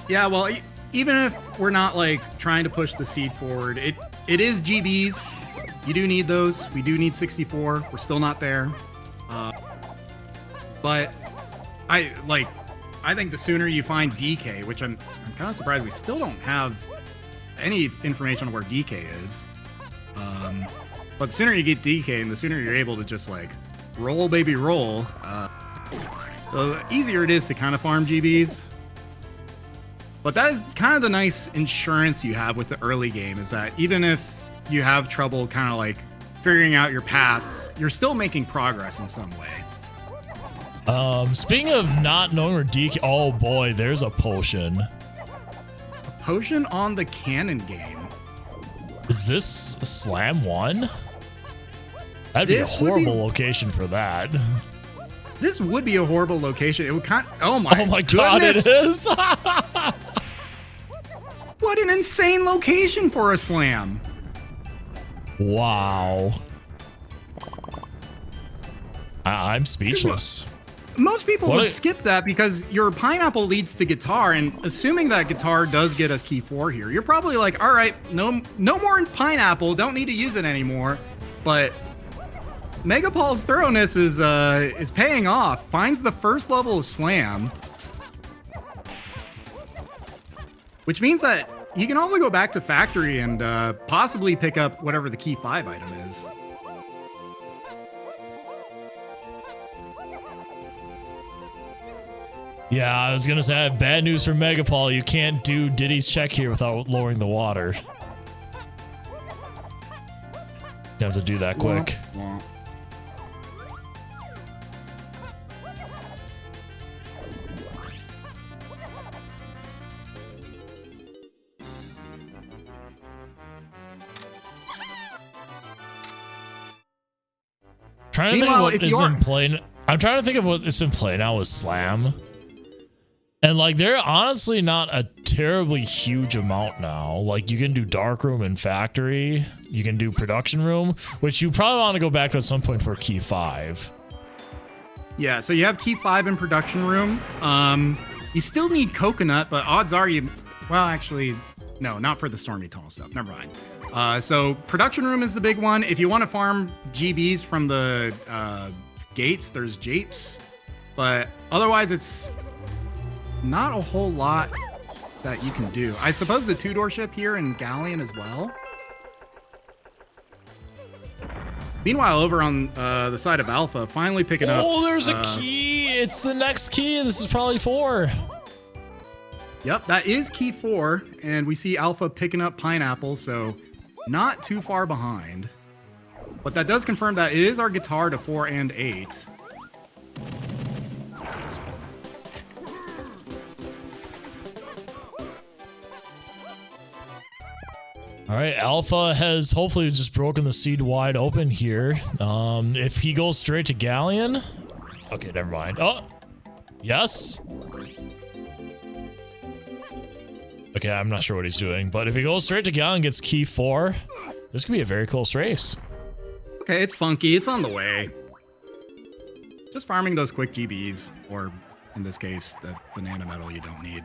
Yeah, well, even if we're not like trying to push the seed forward, it is GBs. You do need those. We do need 64. We're still not there. But I think the sooner you find DK, which I'm kind of surprised we still don't have any information on where DK is. But the sooner you get DK and the sooner you're able to just like roll baby roll, the easier it is to kind of farm GBs. But that is kind of the nice insurance you have with the early game, is that even if you have trouble kind of like figuring out your paths, you're still making progress in some way. Speaking of not knowing where DK, oh boy, there's a potion. A potion on the cannon game. Is this Slam 1? That'd be a horrible location for that. This would be a horrible location. It would oh my god, it is. What an insane location for a slam. Wow. I'm speechless. Most people would skip that because your pineapple leads to guitar, and assuming that guitar does get us key 4 here, you're probably like, all right, no more pineapple, don't need to use it anymore. But MegaPaul's thoroughness is paying off. Finds the first level of slam, which means that he can also go back to factory and possibly pick up whatever the key 5 item is. Yeah, I was gonna say, I have bad news for MegaPaul. You can't do Diddy's check here without lowering the water. You have to do that quick. Trying to think of what is in play. I'm trying to think of what is in play now with Slam. And like, they're honestly not a terribly huge amount now. Like, you can do dark room and factory. You can do production room, which you probably want to go back to at some point for key 5. Yeah, so you have key 5 in production room. You still need coconut, but odds are you, well, actually, no, not for the stormy tunnel stuff. Never mind. So production room is the big one. If you want to farm GBs from the gates, there's japes, but otherwise it's not a whole lot that you can do. I suppose the 2-door ship here in Galleon as well. Meanwhile, over on the side of Alpha, finally picking up. Oh, there's a key. It's the next key. This is probably 4. Yep, that is key 4, and we see Alpha picking up pineapple, so not too far behind. But that does confirm that it is our guitar to 4 and 8. All right, Alpha has hopefully just broken the seed wide open here. If he goes straight to Galleon, okay, never mind. Oh, yes. Okay, I'm not sure what he's doing, but if he goes straight to Galleon, gets key 4, this could be a very close race. Okay, it's funky. It's on the way. Just farming those quick GBs, or in this case, the banana metal you don't need.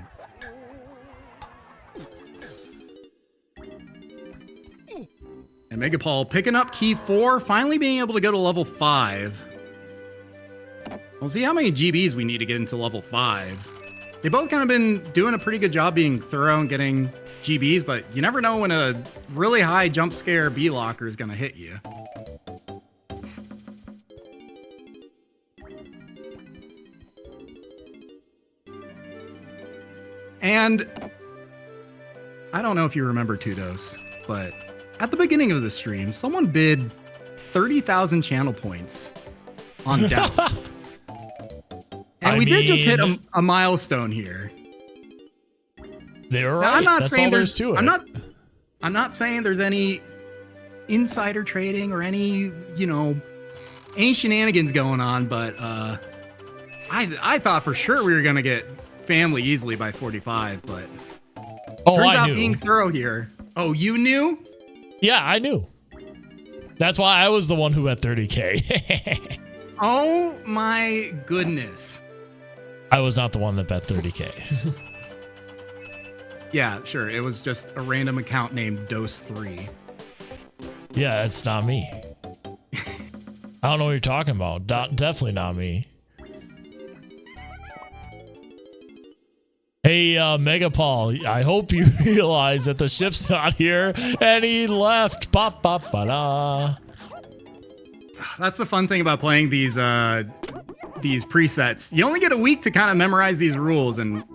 And MegaPaul picking up key 4, finally being able to go to level 5. We'll see how many GBs we need to get into level 5. They've both kind of been doing a pretty good job being thorough and getting GBs, but you never know when a really high jump scare B-locker is going to hit you. And I don't know if you remember Tudos, but at the beginning of the stream, someone bid 30,000 channel points on Doubt. And we did just hit a milestone here. They were now, right. I'm not That's saying all there's to it. I'm not saying there's any insider trading or any, any shenanigans going on, but I thought for sure we were gonna get family easily by 45, but turns out being thorough here. Oh, you knew? Yeah, I knew. That's why I was the one who bet 30K. Oh my goodness. I was not the one that bet 30K. Yeah, sure. It was just a random account named Dose3. Yeah, it's not me. I don't know what you're talking about. Definitely not me. Hey, MegaPaul, I hope you realize that the ship's not here and he left. Pop, pop, ba-da. That's the fun thing about playing these presets. You only get a week to kind of memorize these rules, and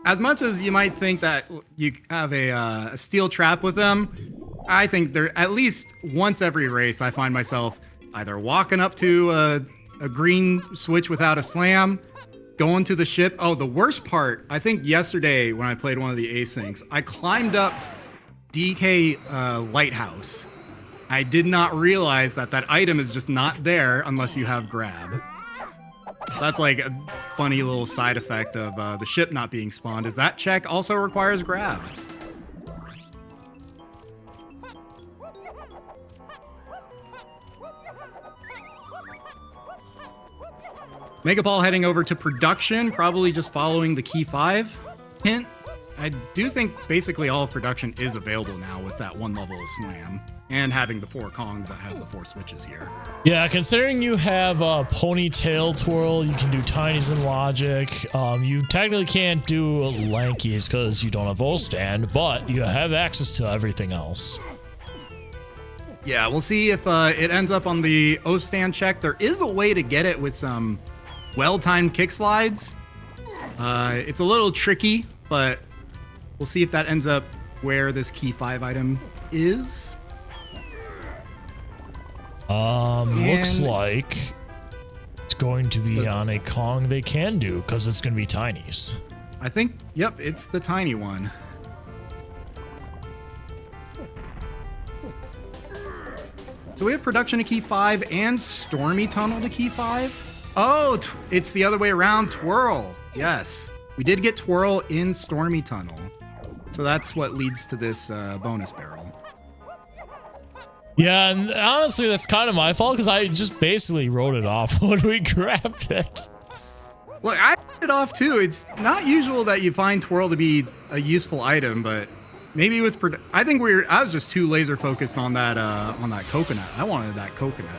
as much as you might think that you have a steel trap with them, I think there at least once every race I find myself either walking up to a green switch without a slam, going to the ship. Oh, the worst part, I think yesterday when I played one of the asyncs, I climbed up DK Lighthouse. I did not realize that item is just not there unless you have grab. That's like a funny little side effect of the ship not being spawned, is that check also requires grab. MegaPaul heading over to production, probably just following the key 5 hint. I do think basically all of production is available now with that one level of slam and having the 4 Kongs that have the 4 switches here. Yeah, considering you have a ponytail twirl, you can do tinies and logic. You technically can't do lankies because you don't have O stand, but you have access to everything else. Yeah, we'll see if it ends up on the O stand check. There is a way to get it with some well-timed kick slides. It's a little tricky, but we'll see if that ends up where this key 5 item is. Looks like it's going to be on a Kong they can do because it's going to be tinies. I think, yep, it's the tiny one. So we have production to key 5 and Stormy Tunnel to key 5. Oh, it's the other way around. Twirl. Yes. We did get Twirl in Stormy Tunnel. So that's what leads to this bonus barrel. Yeah, and honestly, that's kind of my fault because I just basically wrote it off when we grabbed it. Look, I wrote it off too. It's not usual that you find Twirl to be a useful item, but maybe with I think I was just too laser focused on that coconut. I wanted that coconut.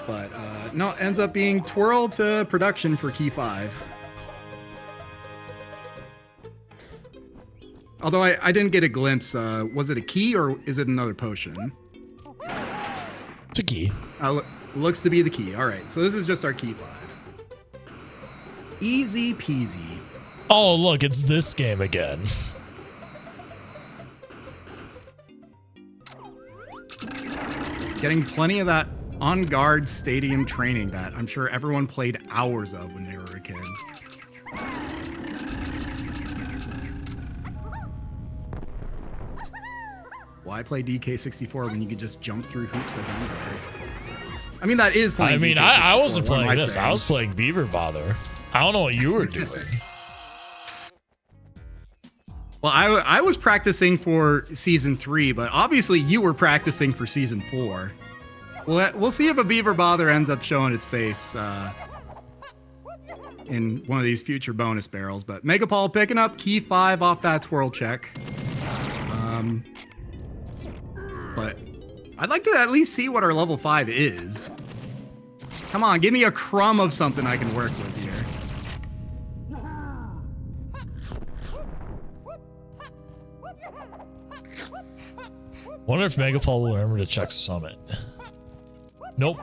But no, it ends up being Twirl to production for key 5. Although I didn't get a glimpse. Was it a key or is it another potion? It's a key. Looks to be the key. All right, so this is just our key 5. Easy peasy. Oh, look, it's this game again. Getting plenty of that on-guard stadium training that I'm sure everyone played hours of when they were a kid. Why play DK64 when you could just jump through hoops as anybody? I mean, that is playing. I mean, DK64, I wasn't playing this. saying? I was playing Beaver Bother. I don't know what you were doing. Well, I was practicing for season 3, but obviously you were practicing for season 4. We'll see if a Beaver Bother ends up showing its face in one of these future bonus barrels. But MegaPaul picking up key 5 off that twirl check. But I'd like to at least see what our level 5 is. Come on, give me a crumb of something I can work with here. Wonder if MegaPaul will remember to check Summit. Nope.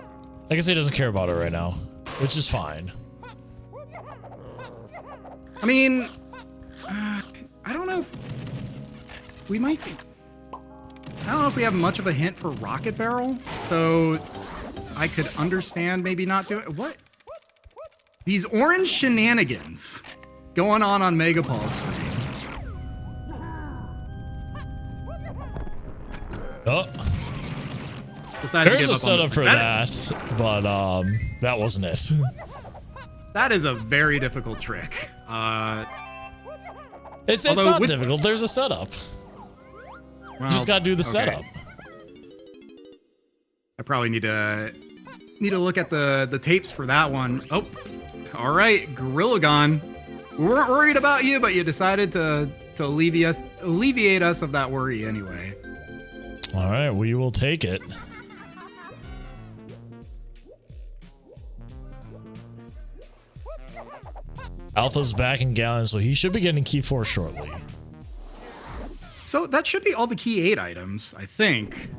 I guess he doesn't care about it right now, which is fine. I mean, we might be. I don't know if we have much of a hint for Rocket Barrel, so I could understand maybe not doing it. What? These orange shenanigans going on MegaPaul's screen. Oh. There's a setup for that, but that wasn't it. That is a very difficult trick. It's not difficult. There's a setup. Well, Just gotta do the setup. I probably need to look at the tapes for that one. Oh, all right, Gorilla Gun. We weren't worried about you, but you decided to alleviate us of that worry anyway. All right, we will take it. Alpha's back in Gallon, so he should be getting key 4 shortly. So that should be all the key 8 items, I think.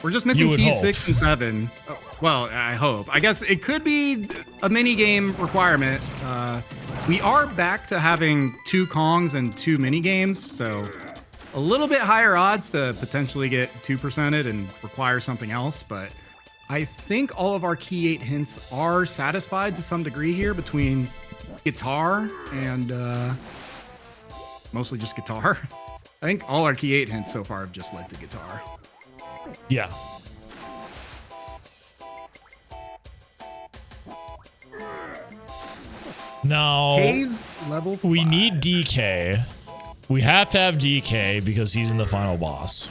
We're just missing key 6 and 7. Oh, well, I hope. I guess it could be a mini game requirement. We are back to having 2 Kongs and 2 mini games, so a little bit higher odds to potentially get 2%ed and require something else, but I think all of our key 8 hints are satisfied to some degree here between guitar and mostly just guitar. I think all our key 8 hints so far have just led to guitar. Yeah. Now, Caves level 5. We need DK. We have to have DK because he's in the final boss.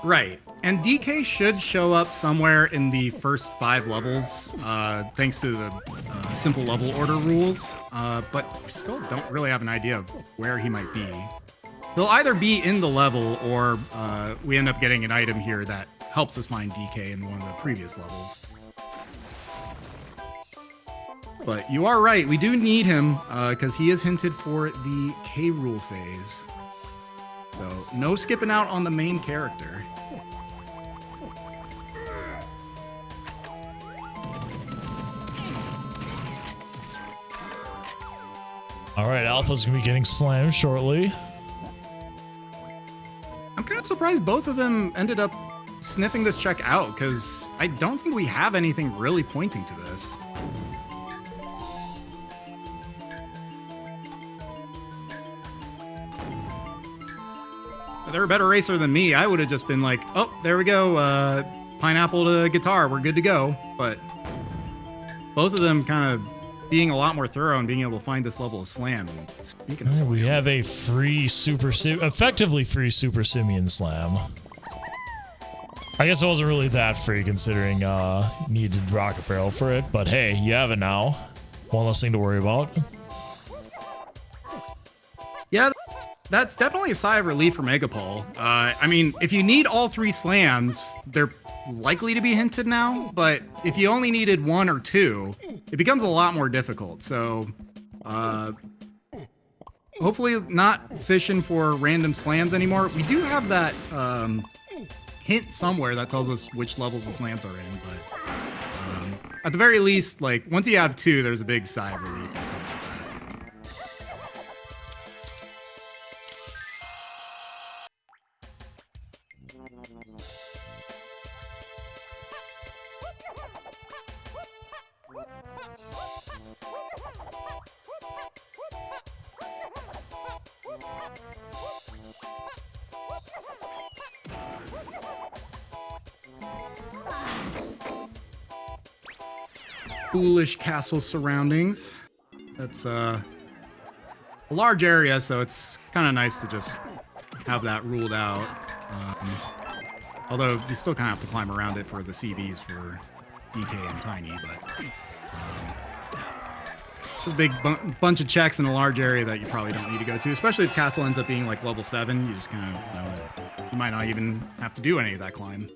Right. And DK should show up somewhere in the first 5 levels, thanks to the simple level order rules. But we still don't really have an idea of where he might be. He'll either be in the level or we end up getting an item here that helps us find DK in one of the previous levels. But you are right, we do need him because he is hinted for the K Rool phase. So no skipping out on the main character. All right, Alpha's gonna be getting slammed shortly. I'm kind of surprised both of them ended up sniffing this check out because I don't think we have anything really pointing to this. If they're a better racer than me, I would have just been like, oh, there we go, pineapple to guitar, we're good to go. But both of them kind of being a lot more thorough and being able to find this level of slam. And speaking of slam, we have a free effectively free Super Simian Slam. I guess it wasn't really that free considering needed Rocket Barrel for it, but hey, you have it now. One less thing to worry about. Yeah, that's definitely a sigh of relief for MegaPaul. I mean, if you need all 3 slams, they're likely to be hinted now, but if you only needed 1 or 2, it becomes a lot more difficult. So hopefully not fishing for random slams anymore. We do have that hint somewhere that tells us which levels the slams are in, but at the very least, like once you have 2, there's a big sigh of relief that comes with that. Foolish castle surroundings. That's a large area, so it's kind of nice to just have that ruled out. Although you still kind of have to climb around it for the CBs for DK and Tiny, but there's a big bunch of checks in a large area that you probably don't need to go to, especially if castle ends up being like level 7. You just kind of know that you might not even have to do any of that climb.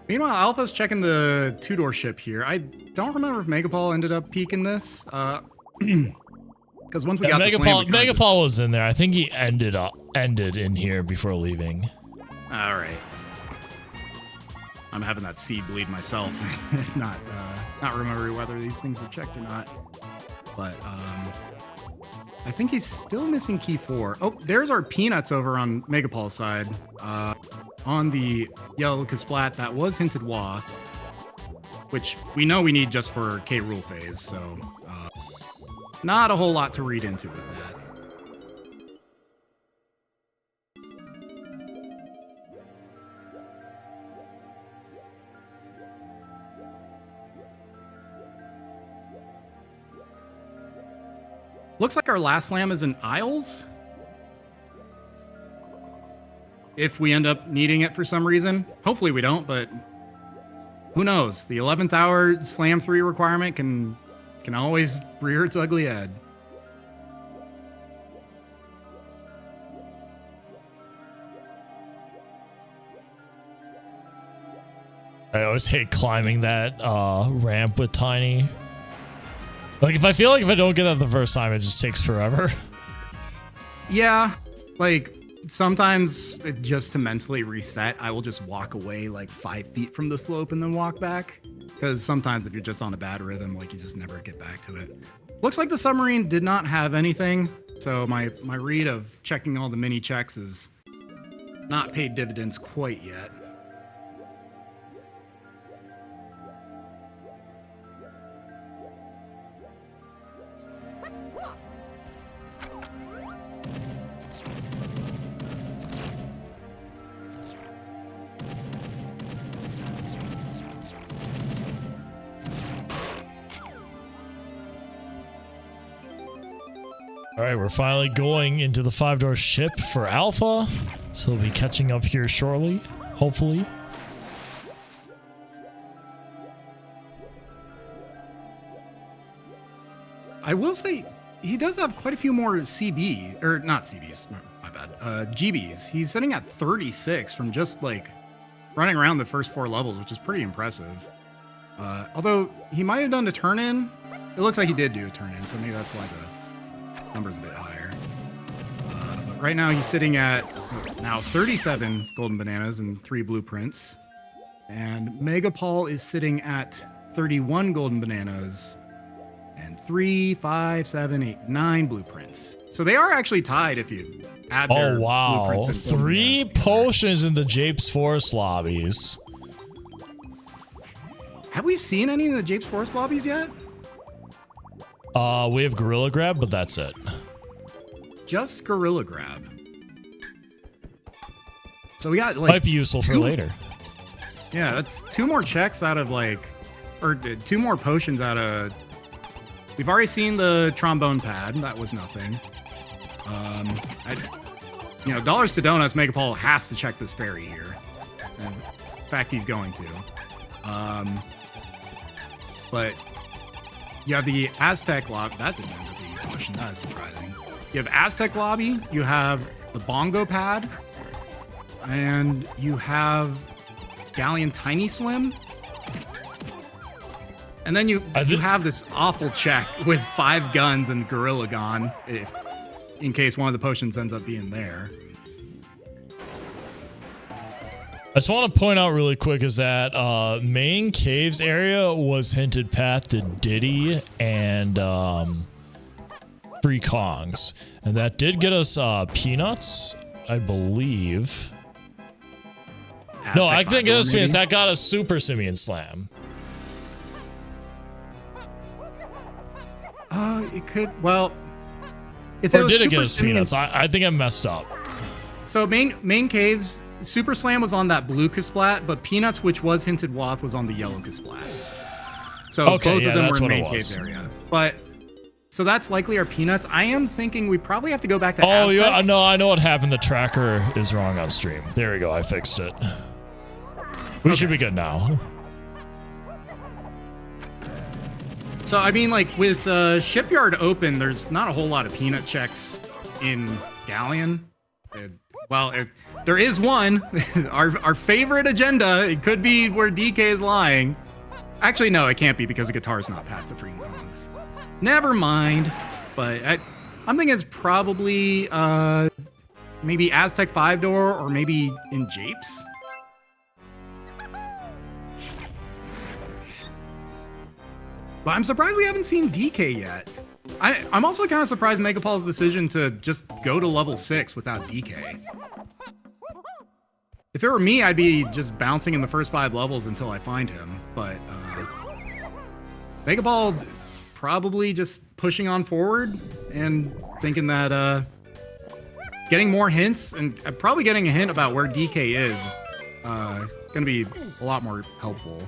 Meanwhile, Alpha's checking the two-door ship here. I don't remember if MegaPaul ended up peeking this. Because once we got the slam, MegaPaul was in there. I think he ended in here before leaving. All right. I'm having that seed bleed myself. not remembering whether these things were checked or not. But I think he's still missing key 4. Oh, there's our peanuts over on MegaPaul's side. On the yellow Kasplat that was hinted Wath, which we know we need just for K rule phase, so not a whole lot to read into with that. Looks like our last slam is in Isles. If we end up needing it for some reason. Hopefully we don't, but who knows? The 11th hour slam 3 requirement can always rear its ugly head. I always hate climbing that ramp with Tiny. Like, if I feel like if I don't get that the first time, it just takes forever. Yeah, like sometimes just to mentally reset, I will just walk away like 5 feet from the slope and then walk back. Because sometimes if you're just on a bad rhythm, like you just never get back to it. Looks like the submarine did not have anything. So my read of checking all the mini checks is not paid dividends quite yet. All right, we're finally going into the 5-door ship for Alpha, so we'll be catching up here shortly, hopefully. I will say he does have quite a few more CB, or not CBs, my bad, GBs. He's sitting at 36 from just like running around the first 4 levels, which is pretty impressive. Although he might have done a turn in. It looks like he did do a turn in, so maybe that's why the number's a bit higher. But right now he's sitting at now 37 golden bananas and 3 blueprints. And MegaPaul is sitting at 31 golden bananas and 3, 5, 7, 8, 9 blueprints. So they are actually tied if you add their blueprints. 3 potions in the Japes Forest lobbies. Have we seen any in the Japes Forest lobbies yet? We have Gorilla Grab, but that's it. Just Gorilla Grab. So we got like might be useful for later. Yeah, that's 2 more checks out of like, or 2 more potions out of. We've already seen the trombone pad. That was nothing. Dollars to donuts. MegaPaul has to check this ferry here. And in fact, he's going to. But you have the Aztec lobby. That didn't end up being a potion. That is surprising. You have Aztec lobby. You have the bongo pad. And you have Galleon Tiny Swim. And then you have this awful check with 5 guns and Gorilla Gone, in case one of the potions ends up being there. I just want to point out really quick is that main caves area was hinted path to Diddy and Free Kongs. And that did get us peanuts, I believe. No, I didn't get us peanuts. That got us Super Simian Slam. It could, well, if or did it get us peanuts? I think I messed up. So main caves, Super Slam was on that blue Kasplat, but Peanuts, which was hinted Wath, was on the yellow Kasplat. So both of them were in the main caves area. But so that's likely our Peanuts. I am thinking we probably have to go back to Aztec. Yeah, no, I know what happened. The tracker is wrong on stream. There we go. I fixed it. We should be good now. So, I mean, like, with Shipyard open, there's not a whole lot of peanut checks in Galleon. Well, if there is one. Our favorite agenda. It could be where DK is lying. Actually, no, it can't be because the guitar is not path to freaking Kongs. Never mind. But I'm thinking it's probably maybe Aztec 5-door or maybe in Japes. But I'm surprised we haven't seen DK yet. I'm also kind of surprised MegaPaul's decision to just go to level 6 without DK. If it were me, I'd be just bouncing in the first 5 levels until I find him. But MegaPaul probably just pushing on forward and thinking that getting more hints and probably getting a hint about where DK is going to be a lot more helpful.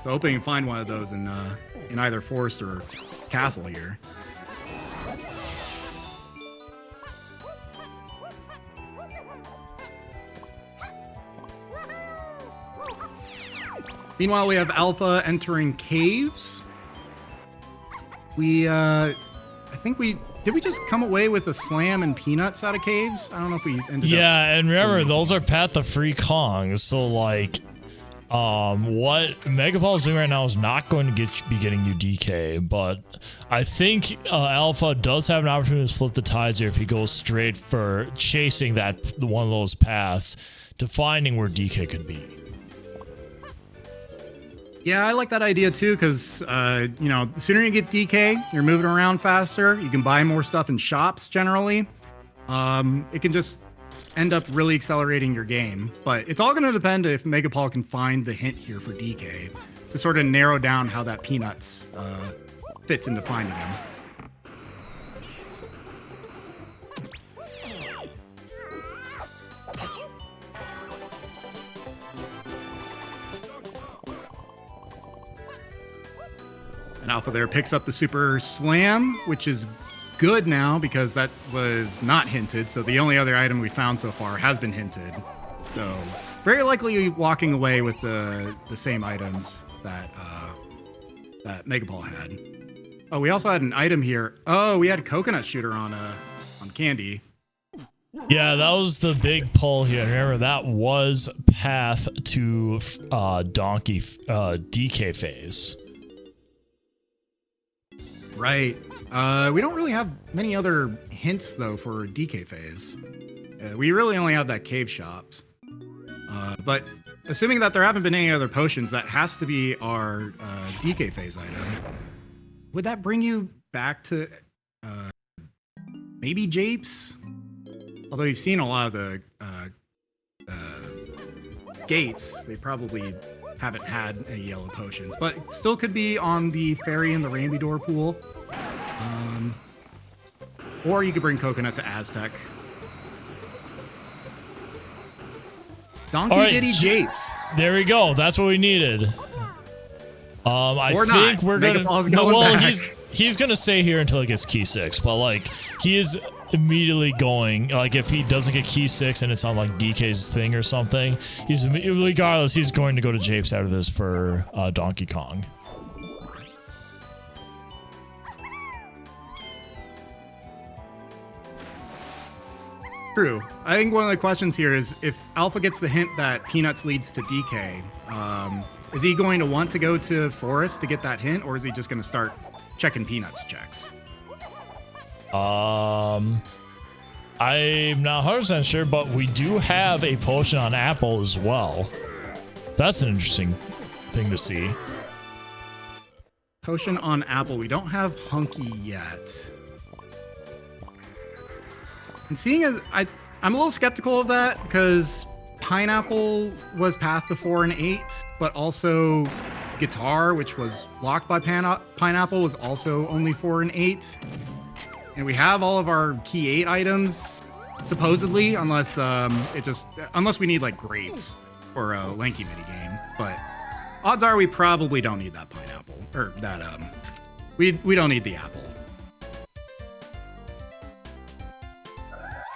So hoping to find one of those in either forest or castle here. Meanwhile, we have Alpha entering caves. I think did we just come away with a slam and peanuts out of caves? I don't know if we ended up. Yeah, and remember, those are path of free Kongs, so like, what MegaPaul is doing right now is not going to be getting you DK, but I think Alpha does have an opportunity to flip the tides here if he goes straight for chasing one of those paths to finding where DK could be. Yeah, I like that idea too, because you know, the sooner you get DK, you're moving around faster. You can buy more stuff in shops generally. It can just end up really accelerating your game. But it's all going to depend if MegaPaul can find the hint here for DK to sort of narrow down how that peanuts fits into finding him. And Alpha there picks up the super slam, which is good now because that was not hinted. So the only other item we found so far has been hinted. So very likely walking away with the same items that that MegaPaul had. Oh, we also had an item here. Oh, we had a coconut shooter on Candy. Yeah, that was the big pull here. Remember, that was path to Donkey DK phase. Right. We don't really have many other hints, though, for DK phase. We really only have that cave shops. But assuming that there haven't been any other potions, that has to be our DK phase item. Would that bring you back to maybe Japes? Although you've seen a lot of the gates, they probably haven't had any yellow potions, but it still could be on the ferry in the Ramby Door pool. Or you could bring Coconut to Aztec. Donkey Diddy Japes. There we go. That's what we needed. I think we're gonna. Well, he's gonna stay here until he gets key 6, but like he is immediately going. Like if he doesn't get key 6 and it's on like DK's thing or something, regardless he's going to go to Japes after this for Donkey Kong. True. I think one of the questions here is if Alpha gets the hint that Peanuts leads to DK, is he going to want to go to Forest to get that hint, or is he just going to start checking Peanuts checks? I'm not 100% sure, but we do have a potion on Apple as well. That's an interesting thing to see. Potion on Apple. We don't have Hunky yet. And seeing as I'm a little skeptical of that because Pineapple was path to 4 and 8, but also Guitar, which was locked by Pineapple, was also only 4 and 8. And we have all of our key 8 items, supposedly, unless we need like grapes or a lanky minigame. But odds are we probably don't need that pineapple or that we don't need the apple.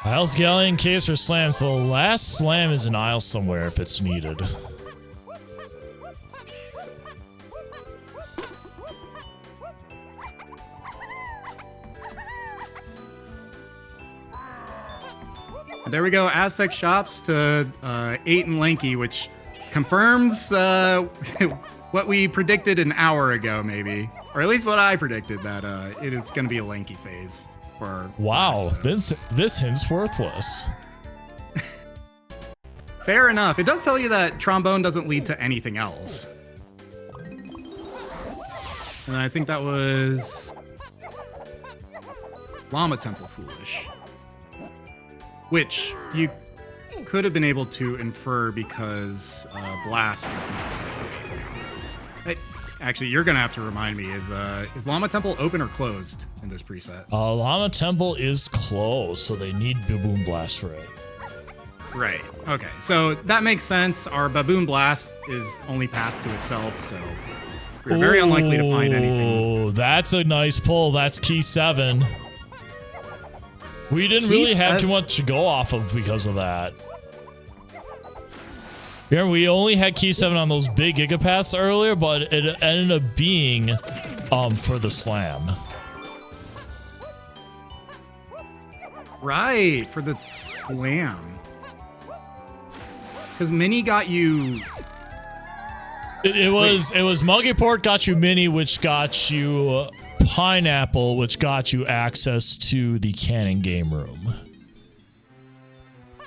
Isles Galleon caves for slams. The last slam is an aisle somewhere if it's needed. There we go. Aztec shops to 8 and lanky, which confirms what we predicted an hour ago, maybe, or at least what I predicted, that it is going to be a lanky phase. Wow, this hint's worthless. Fair enough. It does tell you that trombone doesn't lead to anything else. And I think that was Llama Temple Foolish, which you could have been able to infer because Blast is not. Actually, you're gonna have to remind me: is Llama Temple open or closed in this preset? Llama Temple is closed, so they need Baboon Blast for it. Right. Okay. So that makes sense. Our Baboon Blast is only path to itself, so we're very unlikely to find anything. Oh, that's a nice pull. That's key 7. We didn't really have too much to go off of because of that. Yeah, we only had key 7 on those big gigapaths earlier, but it ended up being for the slam. Right, for the slam. Because Mini got you. It was Monkey Port got you Mini, which got you Pineapple, which got you access to the Cannon game room.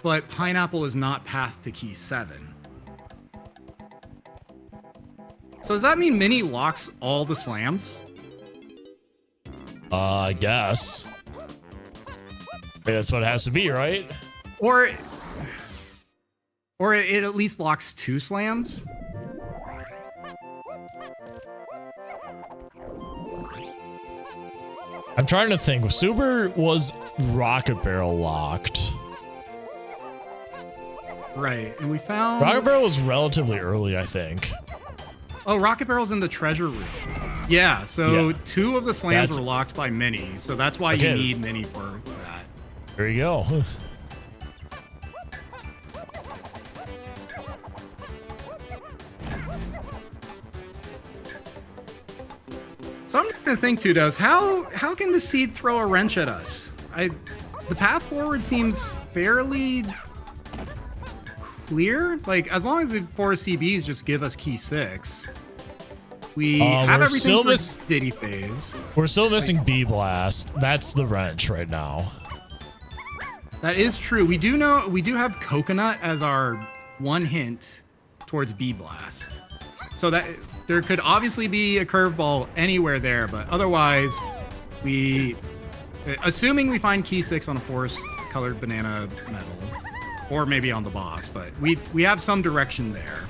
But Pineapple is not path to key 7. So does that mean Mini locks all the slams? I guess. That's what it has to be, right? Or it at least locks 2 slams? I'm trying to think. Super was Rocket Barrel locked. Right, and we found... Rocket Barrel was relatively early, I think. Oh, Rocket Barrel's in the treasure room. Yeah, so Yeah. 2 of the slams were locked by Mini, so that's why you need Mini for that. There you go. So I'm trying to think, Tudos, how can the seed throw a wrench at us? The path forward seems fairly clear. Like, as long as the 4 CBs just give us key 6, we have everything for City Phase. We're still missing B Blast. That's the wrench right now. That is true. We do have Coconut as our one hint towards B Blast. So that there could obviously be a curveball anywhere there, but otherwise, assuming we find key 6 on a forest colored banana metal, or maybe on the boss, but we have some direction there.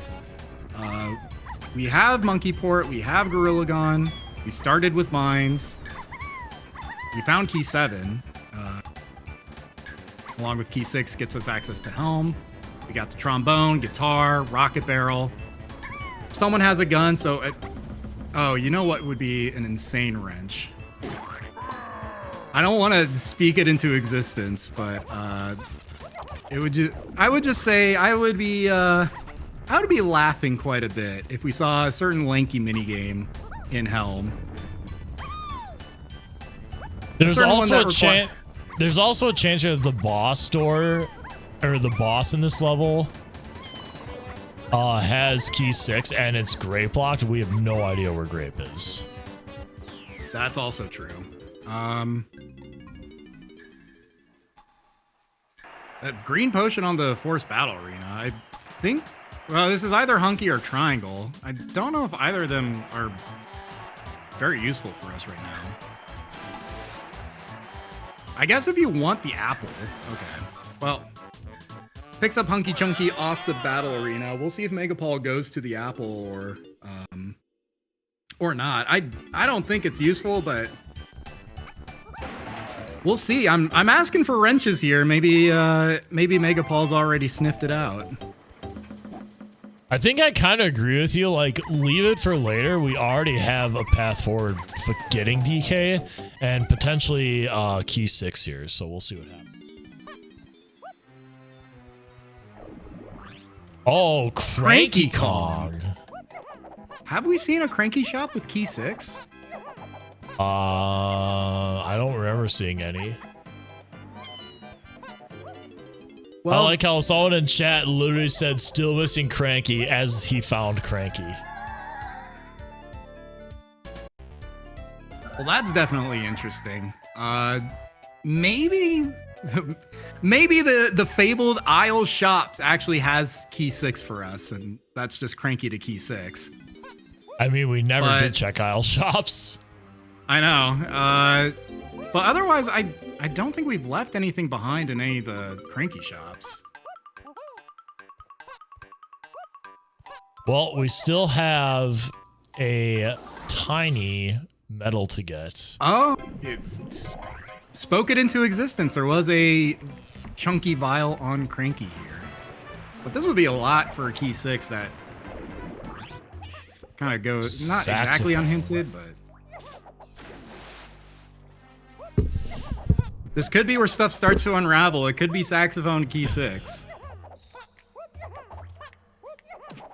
We have Monkey Port, we have Gorilla Gun, we started with Mines, we found key 7, along with key 6 gets us access to Helm. We got the trombone, guitar, rocket barrel. Someone has a gun, so oh, you know what would be an insane wrench? I don't want to speak it into existence, but I would just say I would be laughing quite a bit if we saw a certain lanky minigame in Helm. There's also a chance. There's also a chance that the boss door, or the boss in this level, has key 6 and it's grape locked. We have no idea where grape is. That's also true. That green potion on the forest battle arena, I think, well, this is either Hunky or Triangle. I don't know if either of them are very useful for us right now. I guess if you want the apple, okay. Well, picks up Hunky Chunky off the battle arena. We'll see if MegaPaul goes to the apple or not. I don't think it's useful, but we'll see. I'm asking for wrenches here. Maybe MegaPaul's already sniffed it out. I think I kind of agree with you. Like, leave it for later. We already have a path forward for getting DK and potentially key 6 here. So we'll see what happens. Oh, Cranky Kong. Have we seen a Cranky shop with key 6? I don't remember seeing any. Well, I like how someone in chat literally said still missing Cranky as he found Cranky. Well, that's definitely interesting. Maybe maybe the fabled Isle Shops actually has key 6 for us, and that's just Cranky to key 6. I mean, we never did check aisle shops. I know. But otherwise, I don't think we've left anything behind in any of the Cranky shops. Well, we still have a tiny medal to get. Oh, spoke it into existence. There was a chunky vial on Cranky here. But this would be a lot for a key 6 that kind of goes, not exactly unhinted, but... This could be where stuff starts to unravel. It could be saxophone key 6.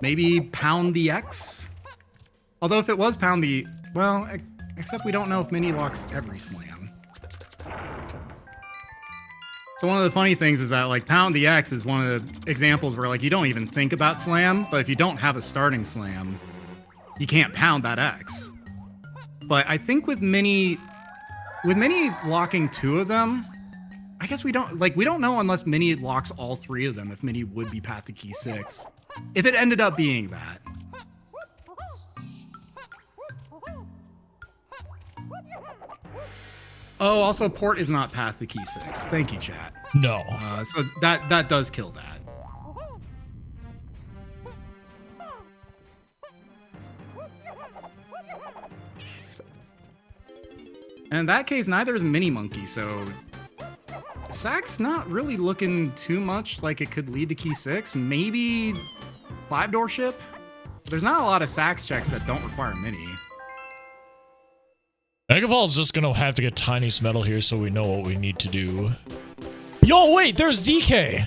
Maybe pound the X? Although if it was pound the... Well, except we don't know if Mini locks every slam. So one of the funny things is that, like, pound the X is one of the examples where, like, you don't even think about slam, but if you don't have a starting slam, you can't pound that X. But I think with Mini locking 2 of them, I guess we don't know unless Mini locks all 3 of them if Mini would be path to key 6. If it ended up being that. Oh, also port is not path to key 6. Thank you, chat. No. So that does kill that. And in that case, neither is Mini Monkey, so Sax not really looking too much like it could lead to key 6. Maybe 5-door ship? There's not a lot of Sax checks that don't require Mini. MegaPaul's just gonna have to get Tiny's medal here so we know what we need to do. Yo, wait, there's DK!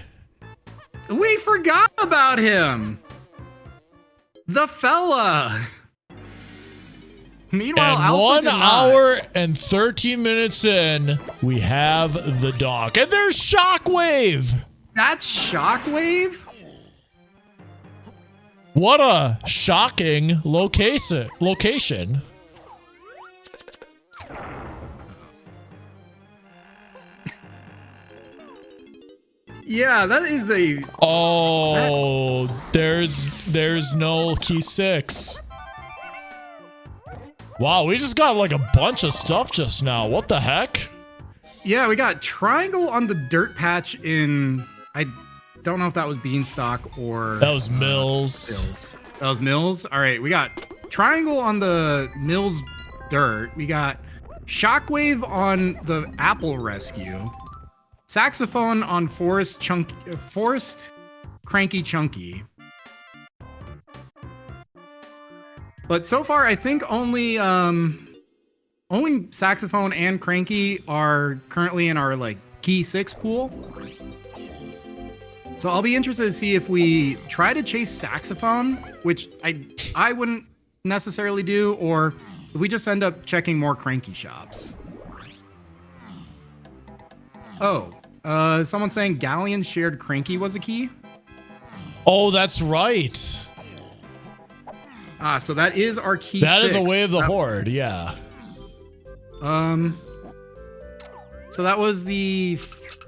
We forgot about him! The fella! Meanwhile, and Alpha 1 did not. hour and 13 minutes in, we have the dock. And there's Shockwave! That's Shockwave? What a shocking location. Yeah, that is a... Oh, there's no key 6. Wow, we just got like a bunch of stuff just now. What the heck? Yeah, we got triangle on the dirt patch in... I don't know if that was Beanstalk or... That was Mills. That was Mills? All right, we got triangle on the Mills dirt. We got Shockwave on the Apple Rescue. Saxophone on Forest Cranky Chunky. But so far, I think only Saxophone and Cranky are currently in our like key 6 pool. So I'll be interested to see if we try to chase Saxophone, which I wouldn't necessarily do, or if we just end up checking more Cranky shops. Oh, someone saying Galleon shared Cranky was a key. Oh, that's right. Ah, so that is our key. That 6. is a way of the horde, yeah. So that was the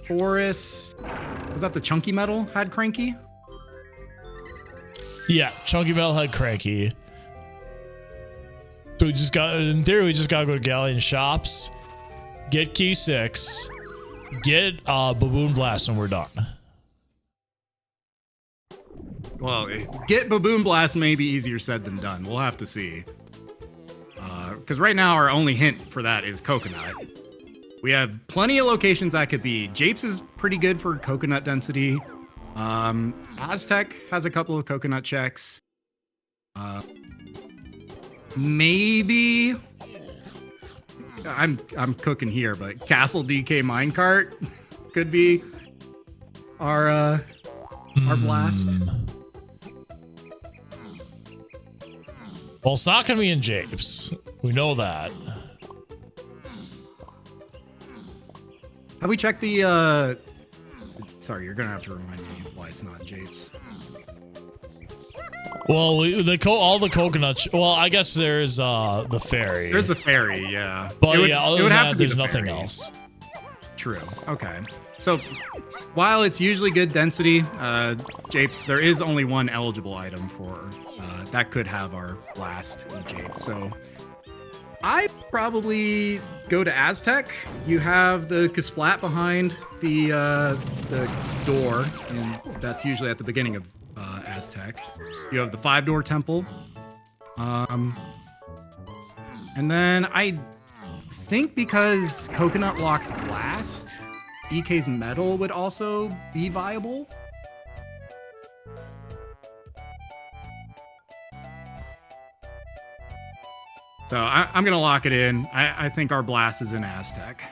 Forest. Was that the Chunky Metal had Cranky? Yeah, Chunky Metal had Cranky. So we just got, in theory, we just gotta go to Galleon shops, get key 6, get Baboon Blast, and we're done. Well, get Baboon Blast may be easier said than done. We'll have to see. Because right now our only hint for that is Coconut. We have plenty of locations that could be. Japes is pretty good for Coconut density. Aztec has a couple of Coconut checks. Maybe... I'm cooking here, but Castle DK Minecart could be our blast. Well, it's not gonna be in Japes. We know that. Have we checked the Sorry, you're gonna have to remind me why it's not Japes. Well, all the coconuts. Well, I guess there's the ferry. There's the ferry, yeah. But yeah, other than that, there's nothing else. True. Okay. So while it's usually good density, Japes, there is only one eligible item for that could have our blast in Japes. So I probably go to Aztec. You have the Kasplat behind the door, and that's usually at the beginning of Aztec. You have the 5-door temple. And then I think because Coconut locks blast, DK's metal would also be viable. So I'm gonna lock it in. I think our blast is in Aztec.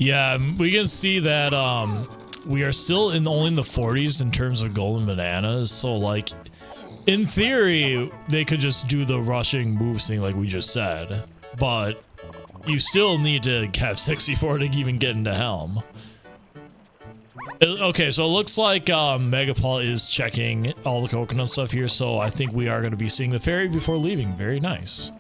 Yeah, we can see that we are still only in the 40s in terms of golden bananas. So like, in theory, they could just do the rushing moves thing like we just said, but you still need to have 64 to even get into Helm. Okay, so it looks like MegaPaul is checking all the coconut stuff here, so I think we are going to be seeing the ferry before leaving. Very nice.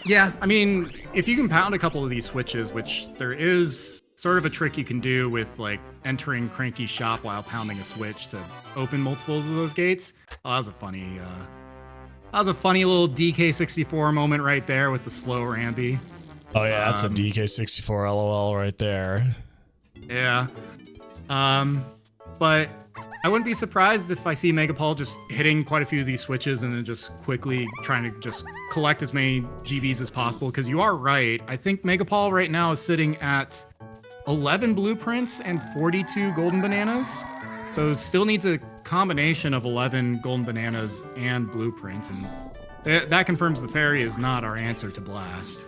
Yeah, I mean, if you can pound a couple of these switches, which there is sort of a trick you can do with like entering Cranky's shop while pounding a switch to open multiples of those gates. Oh, that was a funny little DK64 moment right there with the slow Ramby. Oh yeah, that's a DK64 LOL right there. Yeah. But I wouldn't be surprised if I see MegaPaul just hitting quite a few of these switches and then just quickly trying to just collect as many GBs as possible, because you are right. I think MegaPaul right now is sitting at 11 blueprints and 42 golden bananas. So still needs a combination of 11 golden bananas and blueprints, and that confirms the ferry is not our answer to blast.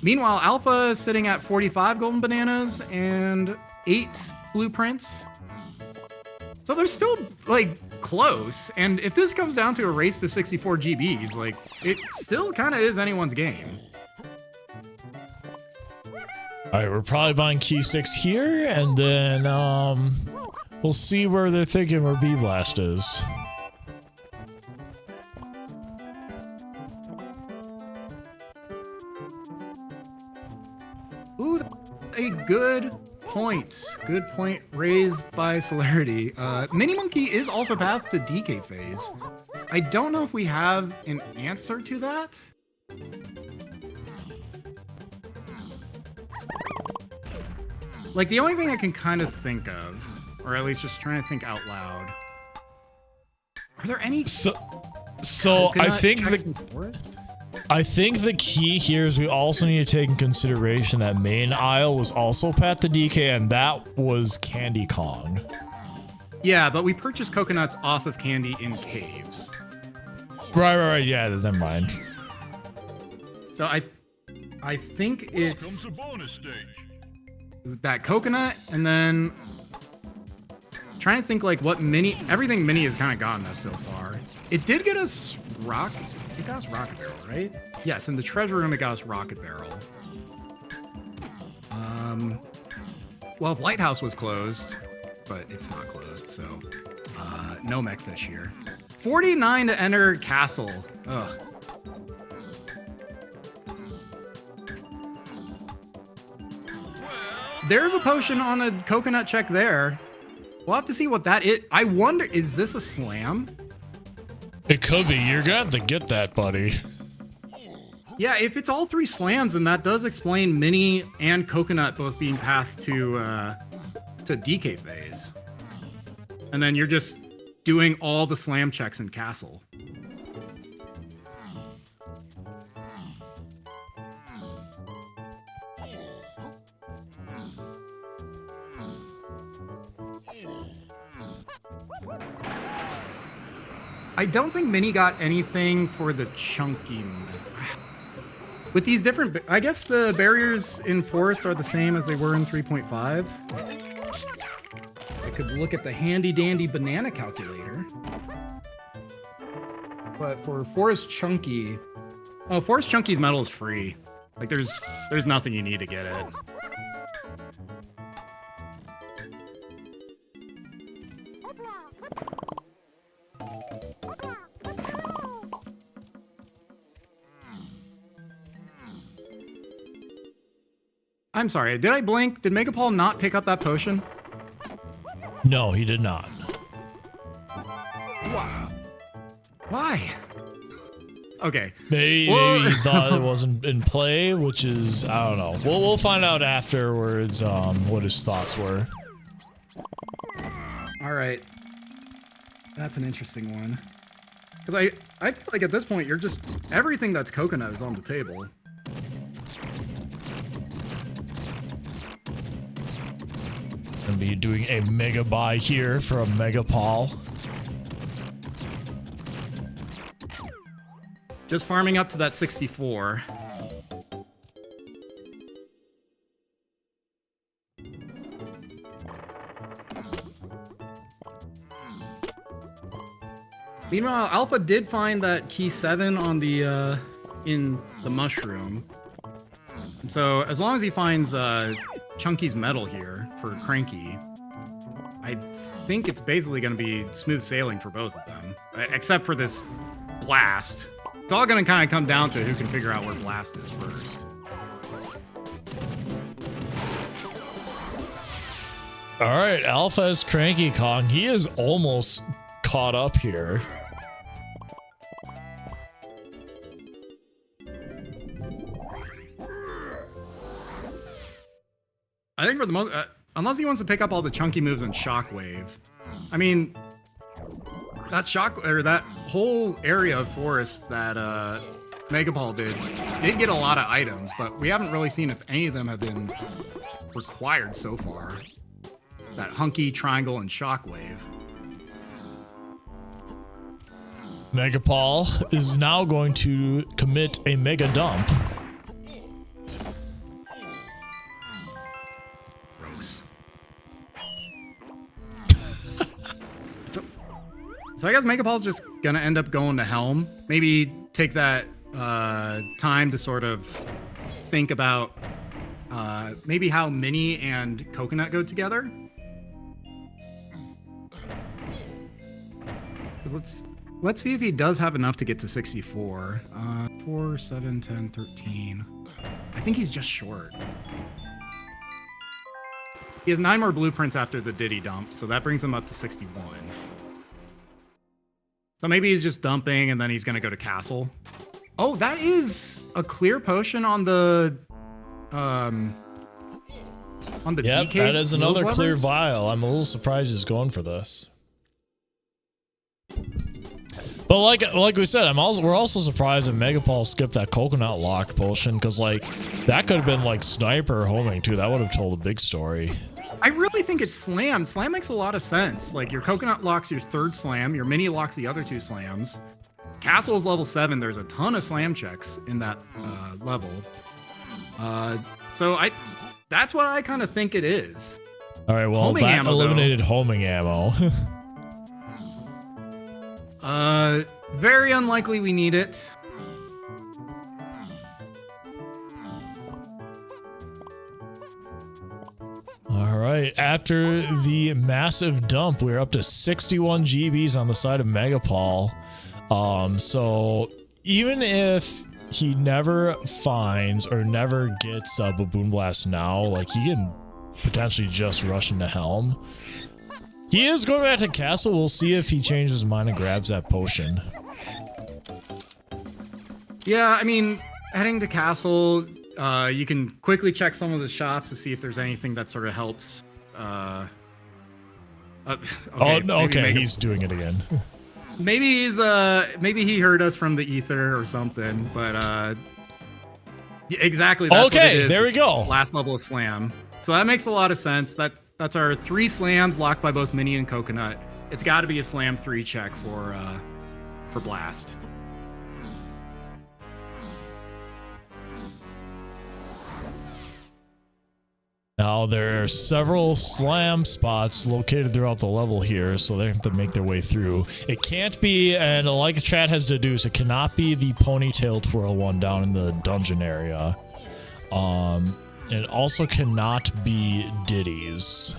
Meanwhile, Alpha is sitting at 45 golden bananas and 8 blueprints. So they're still like close. And if this comes down to a race to 64 GBs, like it still kind of is anyone's game. All right, we're probably buying key 6 here, and then we'll see where they're thinking where B Blast is. Ooh, a good point. Good point raised by Celerity. Mini Monkey is also path to DK phase. I don't know if we have an answer to that. Like, the only thing I can kind of think of, or at least just trying to think out loud, are there any? So I think the key here is we also need to take in consideration that main aisle was also path to DK, and that was Candy Kong. Yeah, but we purchased coconuts off of Candy in caves. Right. Yeah, never mind. So I think it's Comes a bonus stage. that coconut, and then trying to think like what everything mini has kind of gotten us so far. It did get us it got us Rocket Barrel, right? Yes, in the treasure room it got us Rocket Barrel. Well, if Lighthouse was closed, but it's not closed, so no Mechfish here. 49 to enter Castle. Ugh. There's a potion on a coconut check there. We'll have to see what that is. I wonder, is this a slam? It could be. You're gonna have to get that, buddy. Yeah, if it's all 3 slams, then that does explain Mini and Coconut both being pathed to DK phase. And then you're just doing all the slam checks in Castle. I don't think Mini got anything for the chunky. with these different, I guess the barriers in Forest are the same as they were in 3.5. I could look at the handy dandy banana calculator. But for Forest Chunky, oh, Forest Chunky's medal is free. Like there's nothing you need to get it. I'm sorry, did I blink? Did MegaPaul not pick up that potion? No, he did not. Wow. Why? Okay. Maybe he thought it wasn't in play, which is, I don't know. We'll find out afterwards what his thoughts were. All right. That's an interesting one. Because I feel like at this point, you're just, everything that's coconut is on the table. Gonna be doing a mega buy here for a MegaPaul. Just farming up to that 64. Meanwhile, Alpha did find that key 7 on the in the mushroom. And so as long as he finds Chunky's medal here for Cranky, I think it's basically going to be smooth sailing for both of them, except for this blast. It's all going to kind of come down to who can figure out where blast is first. All right, Alpha is Cranky Kong. He is almost caught up here. I think for the most, unless he wants to pick up all the chunky moves and Shockwave. I mean, that that whole area of forest that MegaPaul did get a lot of items, but we haven't really seen if any of them have been required so far. That Hunky, Triangle, and Shockwave. MegaPaul is now going to commit a mega dump. Gross. So I guess MegaPaul's just gonna end up going to Helm. Maybe take that time to sort of think about maybe how Mini and Coconut go together. Because let's see if he does have enough to get to 64. 4, 7, 10, 13. I think he's just short. He has 9 more blueprints after the Diddy dump, so that brings him up to 61. So maybe he's just dumping and then he's gonna go to Castle. Oh, that is a clear potion on the Yep, DK. that is another Rose clear levers? vial. I'm a little surprised he's going for this. But like we said, we're also surprised that MegaPaul skipped that coconut locked potion, because like that could have been like sniper homing too. That would have told a big story. I really think it's slam. Slam makes a lot of sense. Like your coconut locks your 3rd slam, your mini locks the other 2 slams. Castle is level 7. There's a ton of slam checks in that level. So that's what I kind of think it is. All right, well, Homing that ammo, eliminated homing ammo. Very unlikely we need it. All right, after the massive dump, we're up to 61 GBs on the side of MegaPaul. So even if he never finds or never gets a Baboon Blast now, like he can potentially just rush into Helm. He is going back to Castle. We'll see if he changes his mind and grabs that potion. Yeah, I mean, heading to Castle, you can quickly check some of the shops to see if there's anything that sort of helps. Okay, he's doing it again. Maybe he heard us from the ether or something, but exactly. That's what it is. There we go. Last level of slam. So that makes a lot of sense. That's our 3 slams locked by both Mini and Coconut. It's got to be a slam 3 check for Blast. Now, there are several slam spots located throughout the level here, so they have to make their way through. It can't be, and like the chat has deduced, it cannot be the ponytail twirl one down in the dungeon area. It also cannot be Diddy's.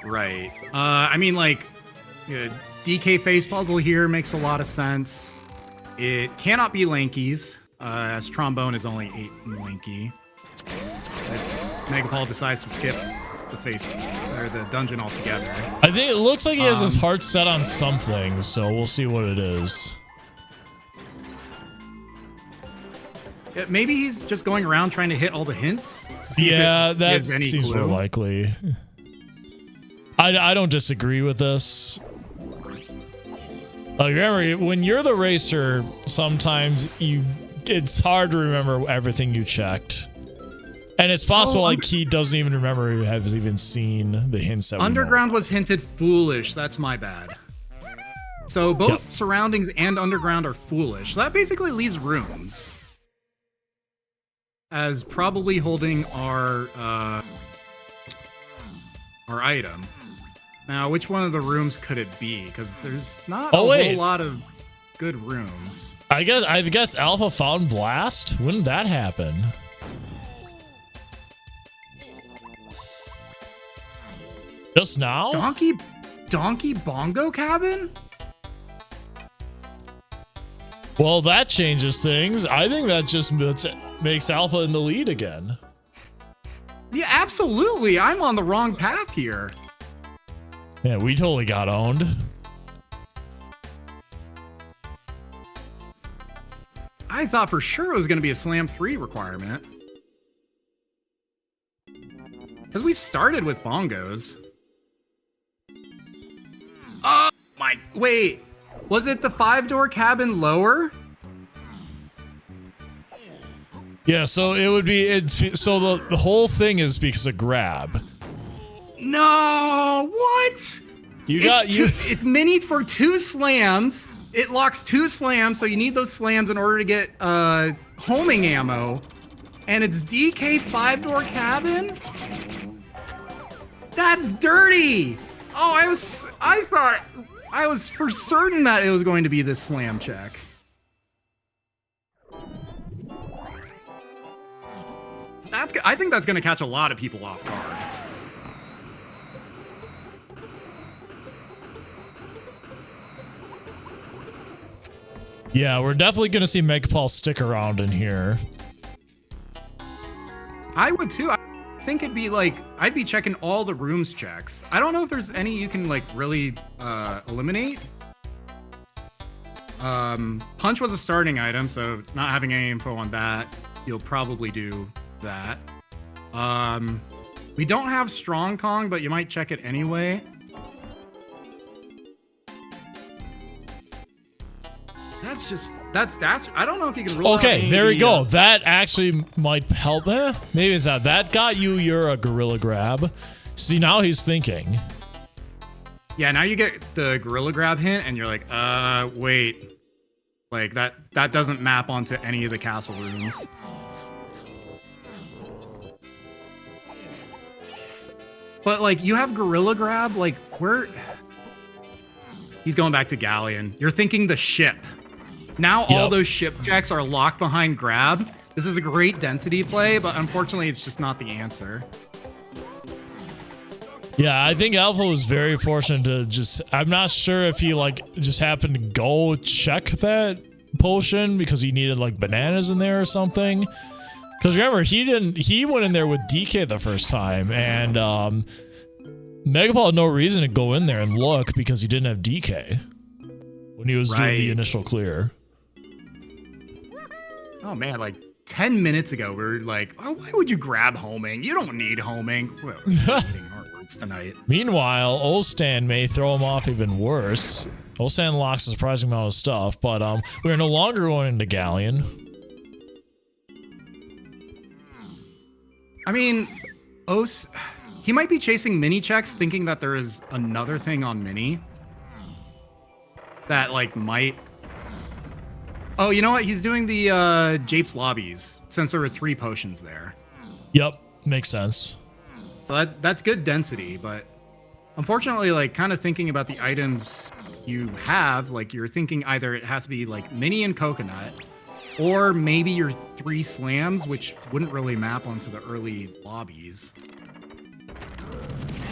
Right. I mean, like, DK face puzzle here makes a lot of sense. It cannot be Lanky's, as trombone is only 8 in Lanky. MegaPaul decides to skip the face or the dungeon altogether. I think it looks like he has his heart set on something, so we'll see what it is. Maybe he's just going around trying to hit all the hints. To see Yeah, if it that gives any seems clue. more likely. I don't disagree with this. Like, remember, when you're the racer, sometimes it's hard to remember everything you checked. And it's possible, like, he doesn't even remember or has even seen the hints that Underground was hinted foolish. That's my bad. So both surroundings and underground are foolish. So that basically leaves rooms as probably holding our item. Now, which one of the rooms could it be? Because there's not a whole lot of good rooms. I guess Alpha found Blast. When did that happen? Just now? Donkey Bongo Cabin? Well, that changes things. I think that just makes Alpha in the lead again. Yeah, absolutely. I'm on the wrong path here. Yeah, we totally got owned. I thought for sure it was going to be a Slam 3 requirement. Because we started with bongos. Oh my, wait. Was it the 5-door cabin lower? Yeah, so it would be, so the whole thing is because of grab. No, what? It's mini for 2 slams. It locks 2 slams, so you need those slams in order to get homing ammo. And it's DK 5-door cabin? That's dirty. Oh, I thought I was for certain that it was going to be this slam check. I think that's going to catch a lot of people off guard. Yeah, we're definitely going to see MegaPaul stick around in here. I would too. I think it'd be like, I'd be checking all the rooms checks. I don't know if there's any you can like really eliminate. Punch was a starting item, so not having any info on that, you'll probably do that. We don't have Strong Kong, but you might check it anyway. That's I don't know if you can rule out Okay, there we go. of That actually might help. Maybe it's not. That got you're a gorilla grab. See, now he's thinking. Yeah, now you get the gorilla grab hint and you're like, wait. Like that doesn't map onto any of the castle rooms. But like you have gorilla grab, like where he's going back to Galleon. You're thinking the ship. Now all those ship checks are locked behind grab. This is a great density play, but unfortunately it's just not the answer. Yeah, I think Alpha was very fortunate to just, I'm not sure if he like just happened to go check that potion because he needed like bananas in there or something. Because remember, he went in there with DK the first time, and MegaPaul had no reason to go in there and look because he didn't have DK when he was doing the initial clear. Oh man, like 10 minutes ago, we were like, oh, why would you grab homing? You don't need homing. Well, we're eating our words tonight. Meanwhile, Olstan may throw him off even worse. Olstan locks a surprising amount of stuff, but we're no longer going into Galleon. I mean, he might be chasing mini checks thinking that there is another thing on mini that like might Oh, you know what? He's doing the Japes lobbies since there were 3 potions there. Yep, makes sense. So that's good density, but unfortunately, like kind of thinking about the items you have, like you're thinking either it has to be like mini and coconut, or maybe your 3 slams, which wouldn't really map onto the early lobbies.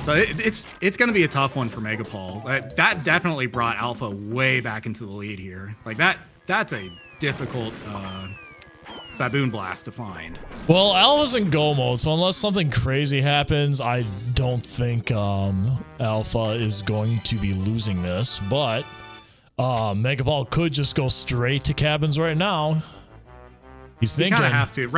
So it's going to be a tough one for MegaPaul. That definitely brought Alpha way back into the lead here. Like that's a difficult baboon blast to find. Well, Alpha's in go mode, so unless something crazy happens, I don't think Alpha is going to be losing this. But MegaPaul could just go straight to cabins right now. He's thinking. You kind of have to.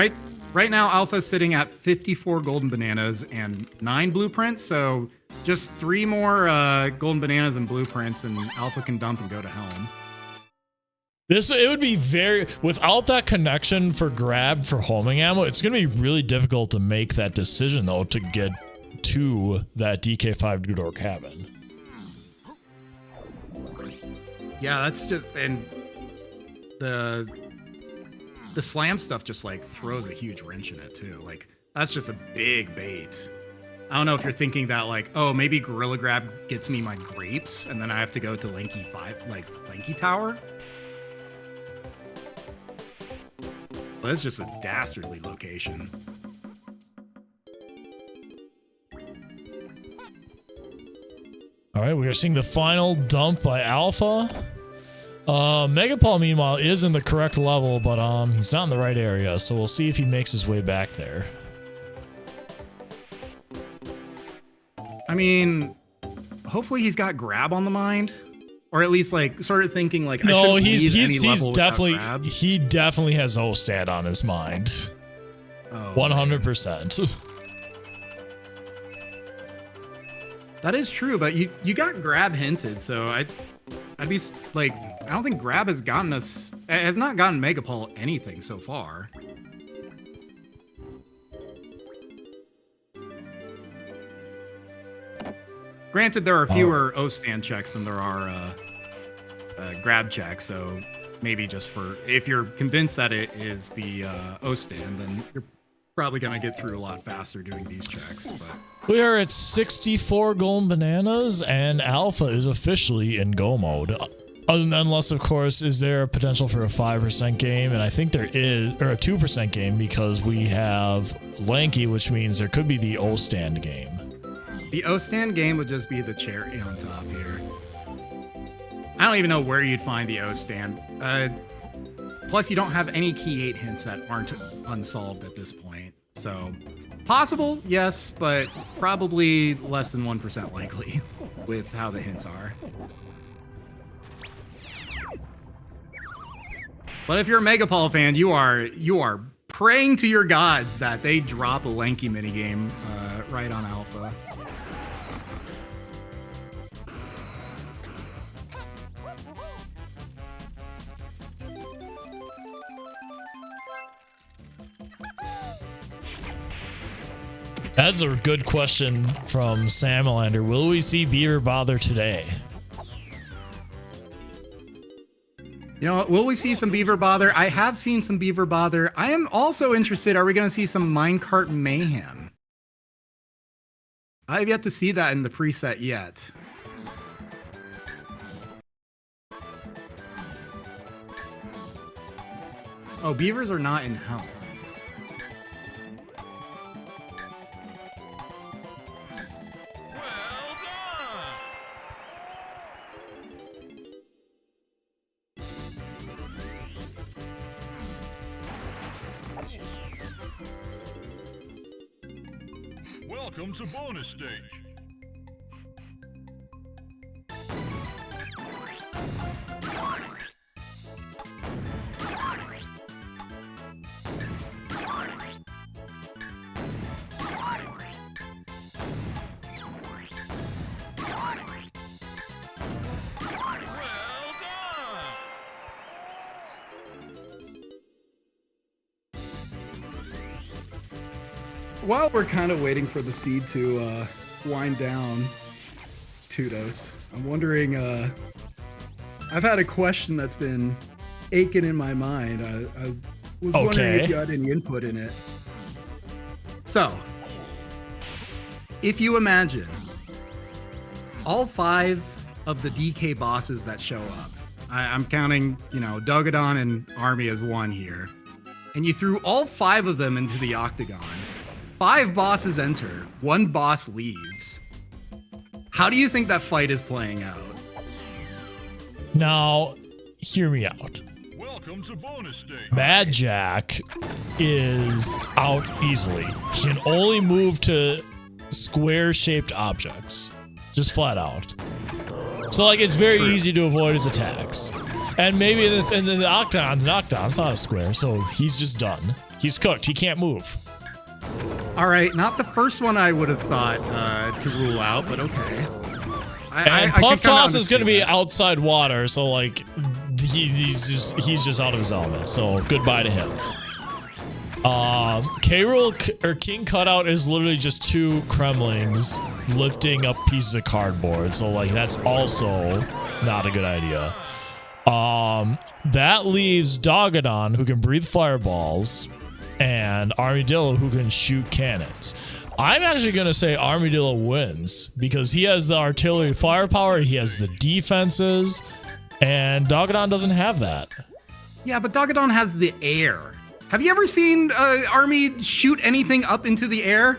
Right now, Alpha's sitting at 54 golden bananas and 9 blueprints. So just 3 more golden bananas and blueprints, and Alpha can dump and go to home. It would be without that connection for grab for homing ammo, it's going to be really difficult to make that decision though to get to that DK5 door cabin. Yeah, that's just, and the slam stuff just like throws a huge wrench in it too. Like that's just a big bait. I don't know if you're thinking that like, oh, maybe Gorilla Grab gets me my grapes and then I have to go to Lanky Tower. Well, that's just a dastardly location. All right, we are seeing the final dump by Alpha. MegaPaul, meanwhile, is in the correct level, but he's not in the right area, so we'll see if he makes his way back there. I mean, hopefully he's got grab on the mind, or at least like sort of thinking like, no, I he's definitely he definitely has O stand on his mind. 100%. That is true, but you got grab hinted, so I'd be like, I don't think grab has gotten MegaPaul anything so far. Granted, there are fewer O stand checks than there are grab checks, so maybe just if you're convinced that it is the O stand, then you're probably gonna get through a lot faster doing these checks. But we are at 64 golden bananas, and Alpha is officially in go mode. Unless, of course, is there a potential for a 5% game? And I think there is, or a 2% game, because we have Lanky, which means there could be the O stand game. The O stand game would just be the cherry on top here. I don't even know where you'd find the O stand. Plus, you don't have any key 8 hints that aren't unsolved at this point. So, possible, yes, but probably less than 1% likely with how the hints are. But if you're a MegaPaul fan, you are praying to your gods that they drop a Lanky minigame right on Alpha. That's a good question from Samalander. Will we see Beaver Bother today? You know what? Will we see some Beaver Bother? I have seen some Beaver Bother. I am also interested. Are we going to see some Minecart Mayhem? I have yet to see that in the preset yet. Oh, beavers are not in hell. Welcome to bonus stage. While we're kind of waiting for the seed to wind down, Tudos, I'm wondering, I've had a question that's been aching in my mind. I was wondering if you had any input in it. So, if you imagine all 5 of the DK bosses that show up, I'm counting, Dogadon and Army as one here, and you threw all 5 of them into the octagon. 5 bosses enter, 1 boss leaves. How do you think that fight is playing out? Now, hear me out. Welcome to bonus stage. Mad Jack is out easily. He can only move to square-shaped objects, just flat out. So like it's very easy to avoid his attacks. And maybe in the octagon's not a square, so he's just done. He's cooked. He can't move. All right, not the first one I would have thought to rule out, but okay. And Puff Toss is going to be outside water, so like he's just out of his element. So goodbye to him. K-Rool or King Cutout is literally just 2 Kremlings lifting up pieces of cardboard. So like that's also not a good idea. That leaves Dogadon, who can breathe fireballs, and Armadillo, who can shoot cannons. I'm actually going to say Armadillo wins because he has the artillery firepower, he has the defenses, and Dogadon doesn't have that. Yeah, but Dogadon has the air. Have you ever seen Army shoot anything up into the air?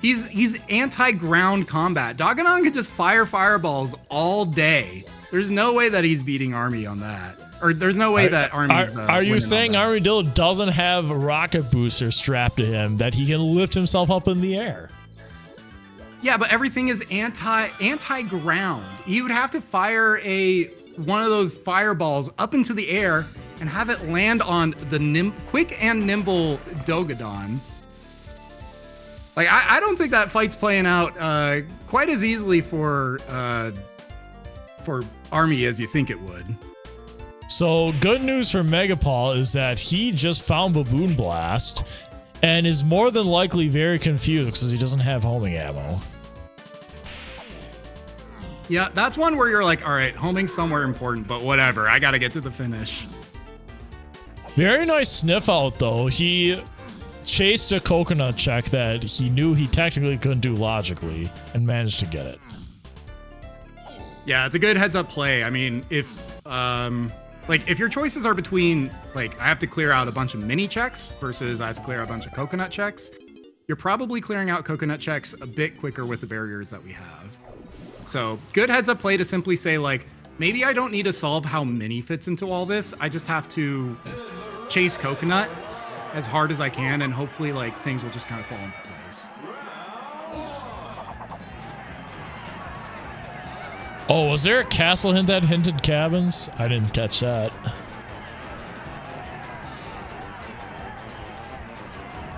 He's anti-ground combat. Dogadon can just fire fireballs all day. There's no way that he's beating Army on that. Or there's no way that Army's Are you saying Armadillo doesn't have a rocket booster strapped to him that he can lift himself up in the air? Yeah, but everything is anti-ground. He would have to fire one of those fireballs up into the air and have it land on the quick and nimble Dogadon. Like, I don't think that fight's playing out quite as easily for Army as you think it would. So good news for MegaPaul is that he just found Baboon Blast and is more than likely very confused because he doesn't have homing ammo. Yeah, that's one where you're like, all right, homing's somewhere important, but whatever. I got to get to the finish. Very nice sniff out, though. He chased a coconut check that he knew he technically couldn't do logically and managed to get it. Yeah, it's a good heads up play. I mean, if your choices are between, like, I have to clear out a bunch of mini checks versus I have to clear out a bunch of coconut checks, you're probably clearing out coconut checks a bit quicker with the barriers that we have. So good heads up play to simply say, like, maybe I don't need to solve how mini fits into all this. I just have to chase coconut as hard as I can, and hopefully, like, things will just kind of fall into place. Oh, was there a castle hint that hinted cabins? I didn't catch that.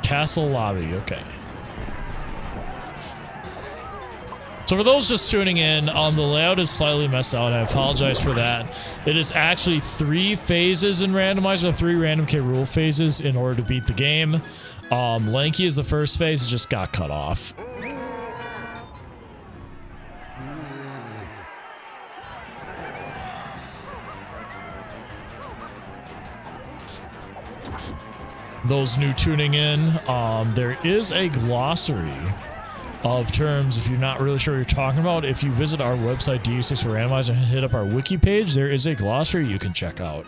Castle lobby, okay. So for those just tuning in, the layout is slightly messed out. I apologize for that. It is actually 3 phases in Randomizer, 3 random K-Rool phases in order to beat the game. Lanky is the first phase, it just got cut off. Those new tuning in, there is a glossary of terms if you're not really sure what you're talking about. If you visit our website, DK64 Randomizer, and hit up our wiki page, there is a glossary you can check out.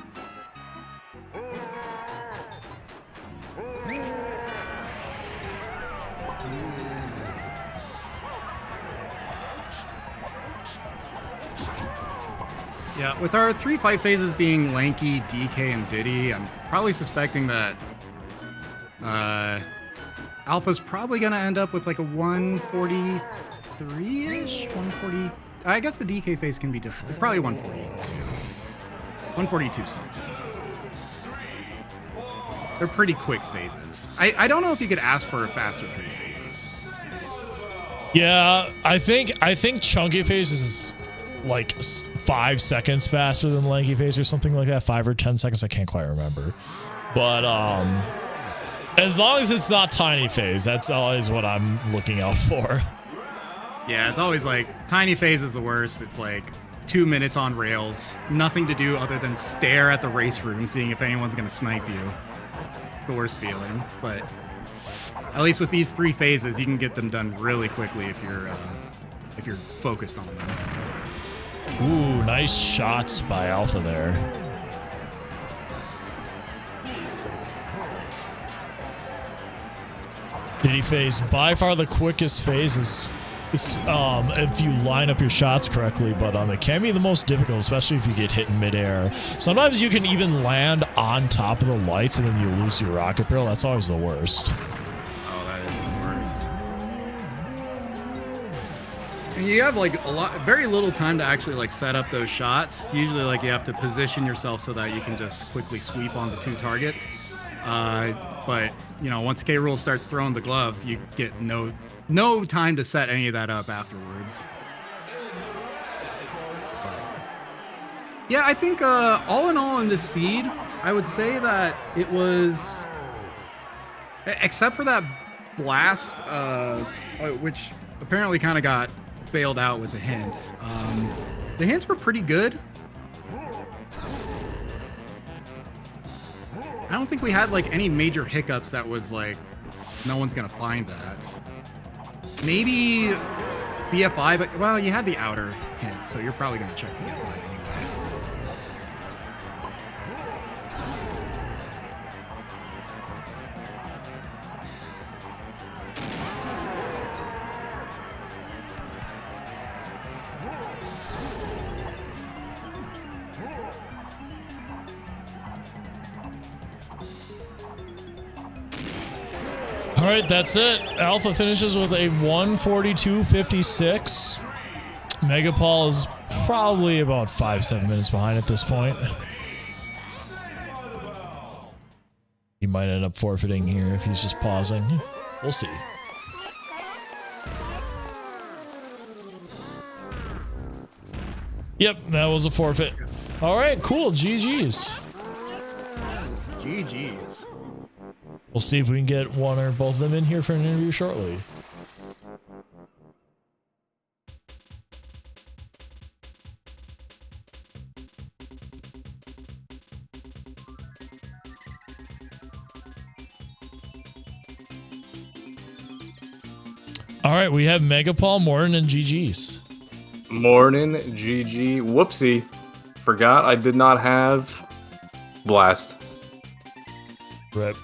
Yeah, with our 3 fight phases being Lanky, DK, and Diddy, I'm probably suspecting that Alpha's probably going to end up with like a 143-ish? 140... I guess the DK phase can be different. Probably 142. 142 something. They're pretty quick phases. I don't know if you could ask for a faster 3 phases. Yeah, I think Chunky phase is like 5 seconds faster than Lanky phase or something like that. 5 or 10 seconds, I can't quite remember. But as long as it's not Tiny phase, that's always what I'm looking out for. Yeah, it's always like Tiny phase is the worst. It's like 2 minutes on rails, nothing to do other than stare at the race room, seeing if anyone's going to snipe you. It's the worst feeling, but at least with these 3 phases, you can get them done really quickly if you're focused on them. Ooh, nice shots by Alpha there. Diddy phase, by far the quickest phase is if you line up your shots correctly, but it can be the most difficult, especially if you get hit in midair. Sometimes you can even land on top of the lights and then you lose your rocket barrel. That's always the worst. Oh, that is the worst. And you have like very little time to actually like set up those shots. Usually like you have to position yourself so that you can just quickly sweep on the 2 targets. But you know, once K. Rool starts throwing the glove, you get no time to set any of that up afterwards. But, yeah, I think all in all in this seed, I would say that it was, except for that blast, which apparently kind of got bailed out with the hints. The hints were pretty good. I don't think we had like any major hiccups that was like, no one's gonna find that. Maybe BFI, but well, you had the outer hint, so you're probably gonna check BFI anyway. All right, that's it. Alpha finishes with a 142.56. MegaPaul is probably about 5-7 minutes behind at this point. He might end up forfeiting here if he's just pausing. We'll see. Yep, that was a forfeit. All right, cool. GG's. GG's. We'll see if we can get one or both of them in here for an interview shortly. All right, we have MegaPaul, Mornin, and GG's. Mornin, GG. Whoopsie. Forgot I did not have Blast. Rip.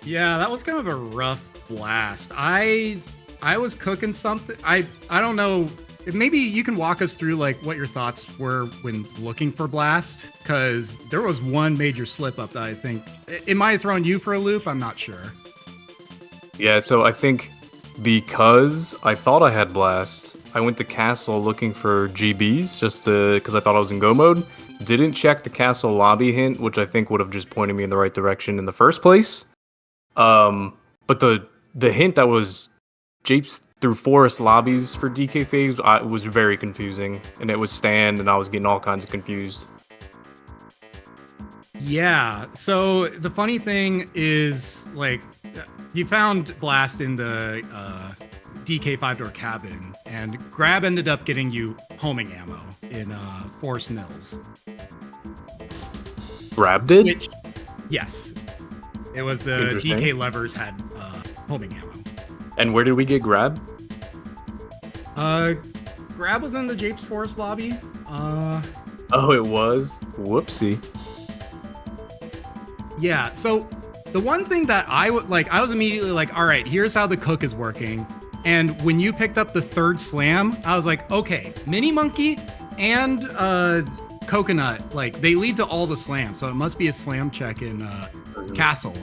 Yeah, that was kind of a rough blast. I was cooking something. I don't know. Maybe you can walk us through like what your thoughts were when looking for blast, because there was one major slip up that I think it might have thrown you for a loop. I'm not sure. Yeah, so I think because I thought I had Blast, I went to Castle looking for GBs just because I thought I was in go mode. Didn't check the Castle lobby hint, which I think would have just pointed me in the right direction in the first place. But the hint that was Japes through forest lobbies for DK phase was very confusing, and it was stand, and I was getting all kinds of confused. Yeah, so the funny thing is, like, you found Blast in the DK 5-door cabin, and Grab ended up getting you homing ammo in Forest Mills. Grab did? Which, yes. It was the DK levers had homing ammo. And where did we get Grab? Grab was in the Japes Forest lobby. Oh, it was? Whoopsie. Yeah, so the one thing that I was immediately like, all right, here's how the cook is working. And when you picked up the third slam, I was like, okay, Mini Monkey and Coconut, like, they lead to all the slams, so it must be a slam check in Castle.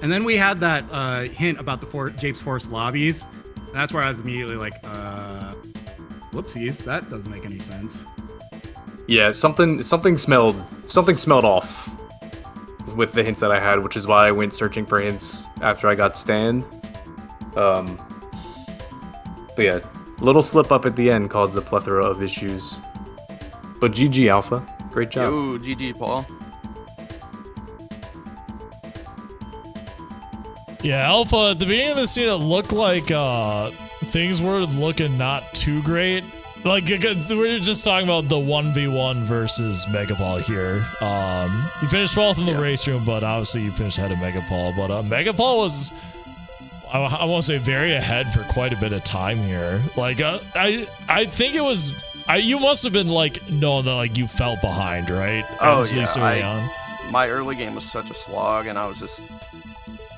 And then we had that hint about the Japes Forest lobbies. And that's where I was immediately like, whoopsies, that doesn't make any sense. Yeah, something smelled off with the hints that I had, which is why I went searching for hints after I got stand. But yeah, little slip up at the end caused a plethora of issues. But GG Alpha, great job. Yo, GG Paul. Yeah, Alpha, at the beginning of the scene, it looked like things were looking not too great. like we're just talking about the 1v1 versus MegaPaul here. You finished 12th in the race room, but obviously you finished ahead of MegaPaul. But MegaPaul was, I won't say very ahead for quite a bit of time here. Like I think it was, you must have been like knowing that like you felt behind, right? Oh yeah, my early game was such a slog, and I was just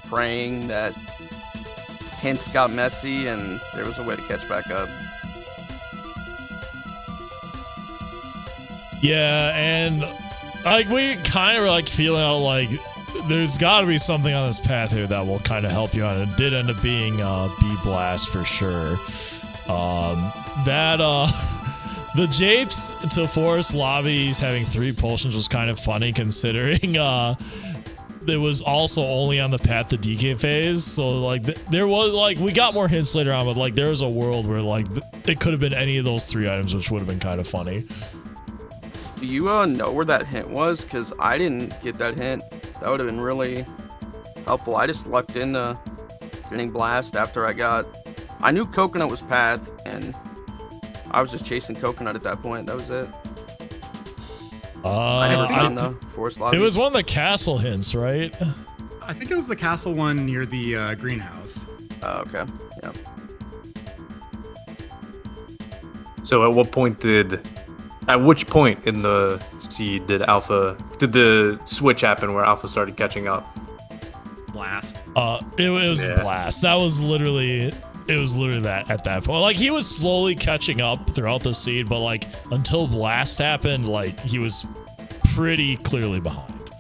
praying that hints got messy and there was a way to catch back up. Yeah, and like we kind of were like feeling out like there's got to be something on this path here that will kind of help you out. It did end up being B Blast for sure. The Japes to Forest Lobbies having 3 potions was kind of funny considering it was also only on the path to DK phase. So like there was like, we got more hints later on, but like there was a world where like it could have been any of those 3 items, which would have been kind of funny. Do you know where that hint was? Because I didn't get that hint. That would have been really helpful. I just lucked into getting Blast after I knew Coconut was path, and I was just chasing Coconut at that point. That was it. I never found the Forest Lobby. It was one of the castle hints, right? I think it was the castle one near the greenhouse. Oh, okay. Yeah. So at which point in the seed did the switch happen where Alpha started catching up? Blast. It was Blast. That was literally, it was literally that at that point. Like he was slowly catching up throughout the seed, but like until Blast happened, like he was pretty clearly behind.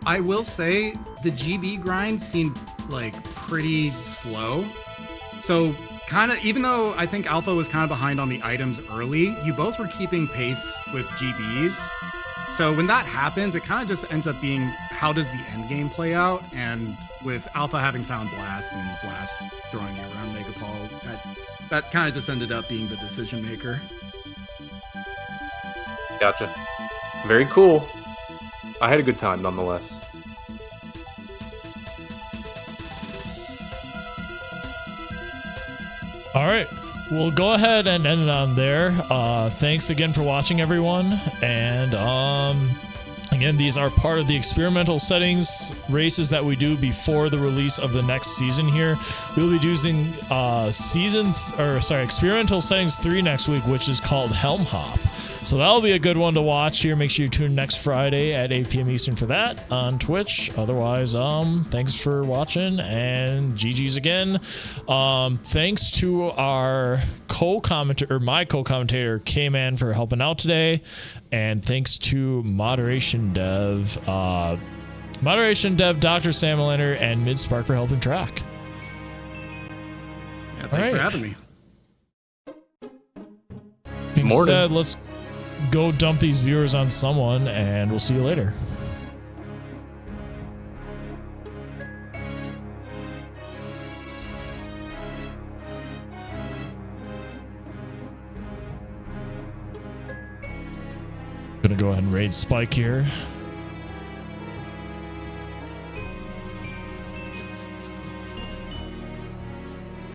I will say the GB grind seemed like pretty slow. So kind of, even though I think Alpha was kind of behind on the items early, you both were keeping pace with GBs. So when that happens, it kind of just ends up being, how does the end game play out? And with Alpha having found Blast and Blast throwing you around MegaPaul, that kind of just ended up being the decision maker. Gotcha. Very cool. I had a good time nonetheless. All right, we'll go ahead and end it on there. Thanks again for watching, everyone. And again, these are part of the experimental settings races that we do before the release of the next season here. We'll be using experimental settings 3 next week, which is called Helm Hop. So that'll be a good one to watch here. Make sure you tune next Friday at 8 p.m. Eastern for that on Twitch. Otherwise, thanks for watching, and GG's again. Thanks to our my co-commentator K-Man for helping out today, and thanks to Moderation Dev, Dr. Sam Lander, and Midspark for helping track. Yeah, thanks for having me. Being Mornin. said, let's go dump these viewers on someone, and we'll see you later. Gonna go ahead and raid Spike here.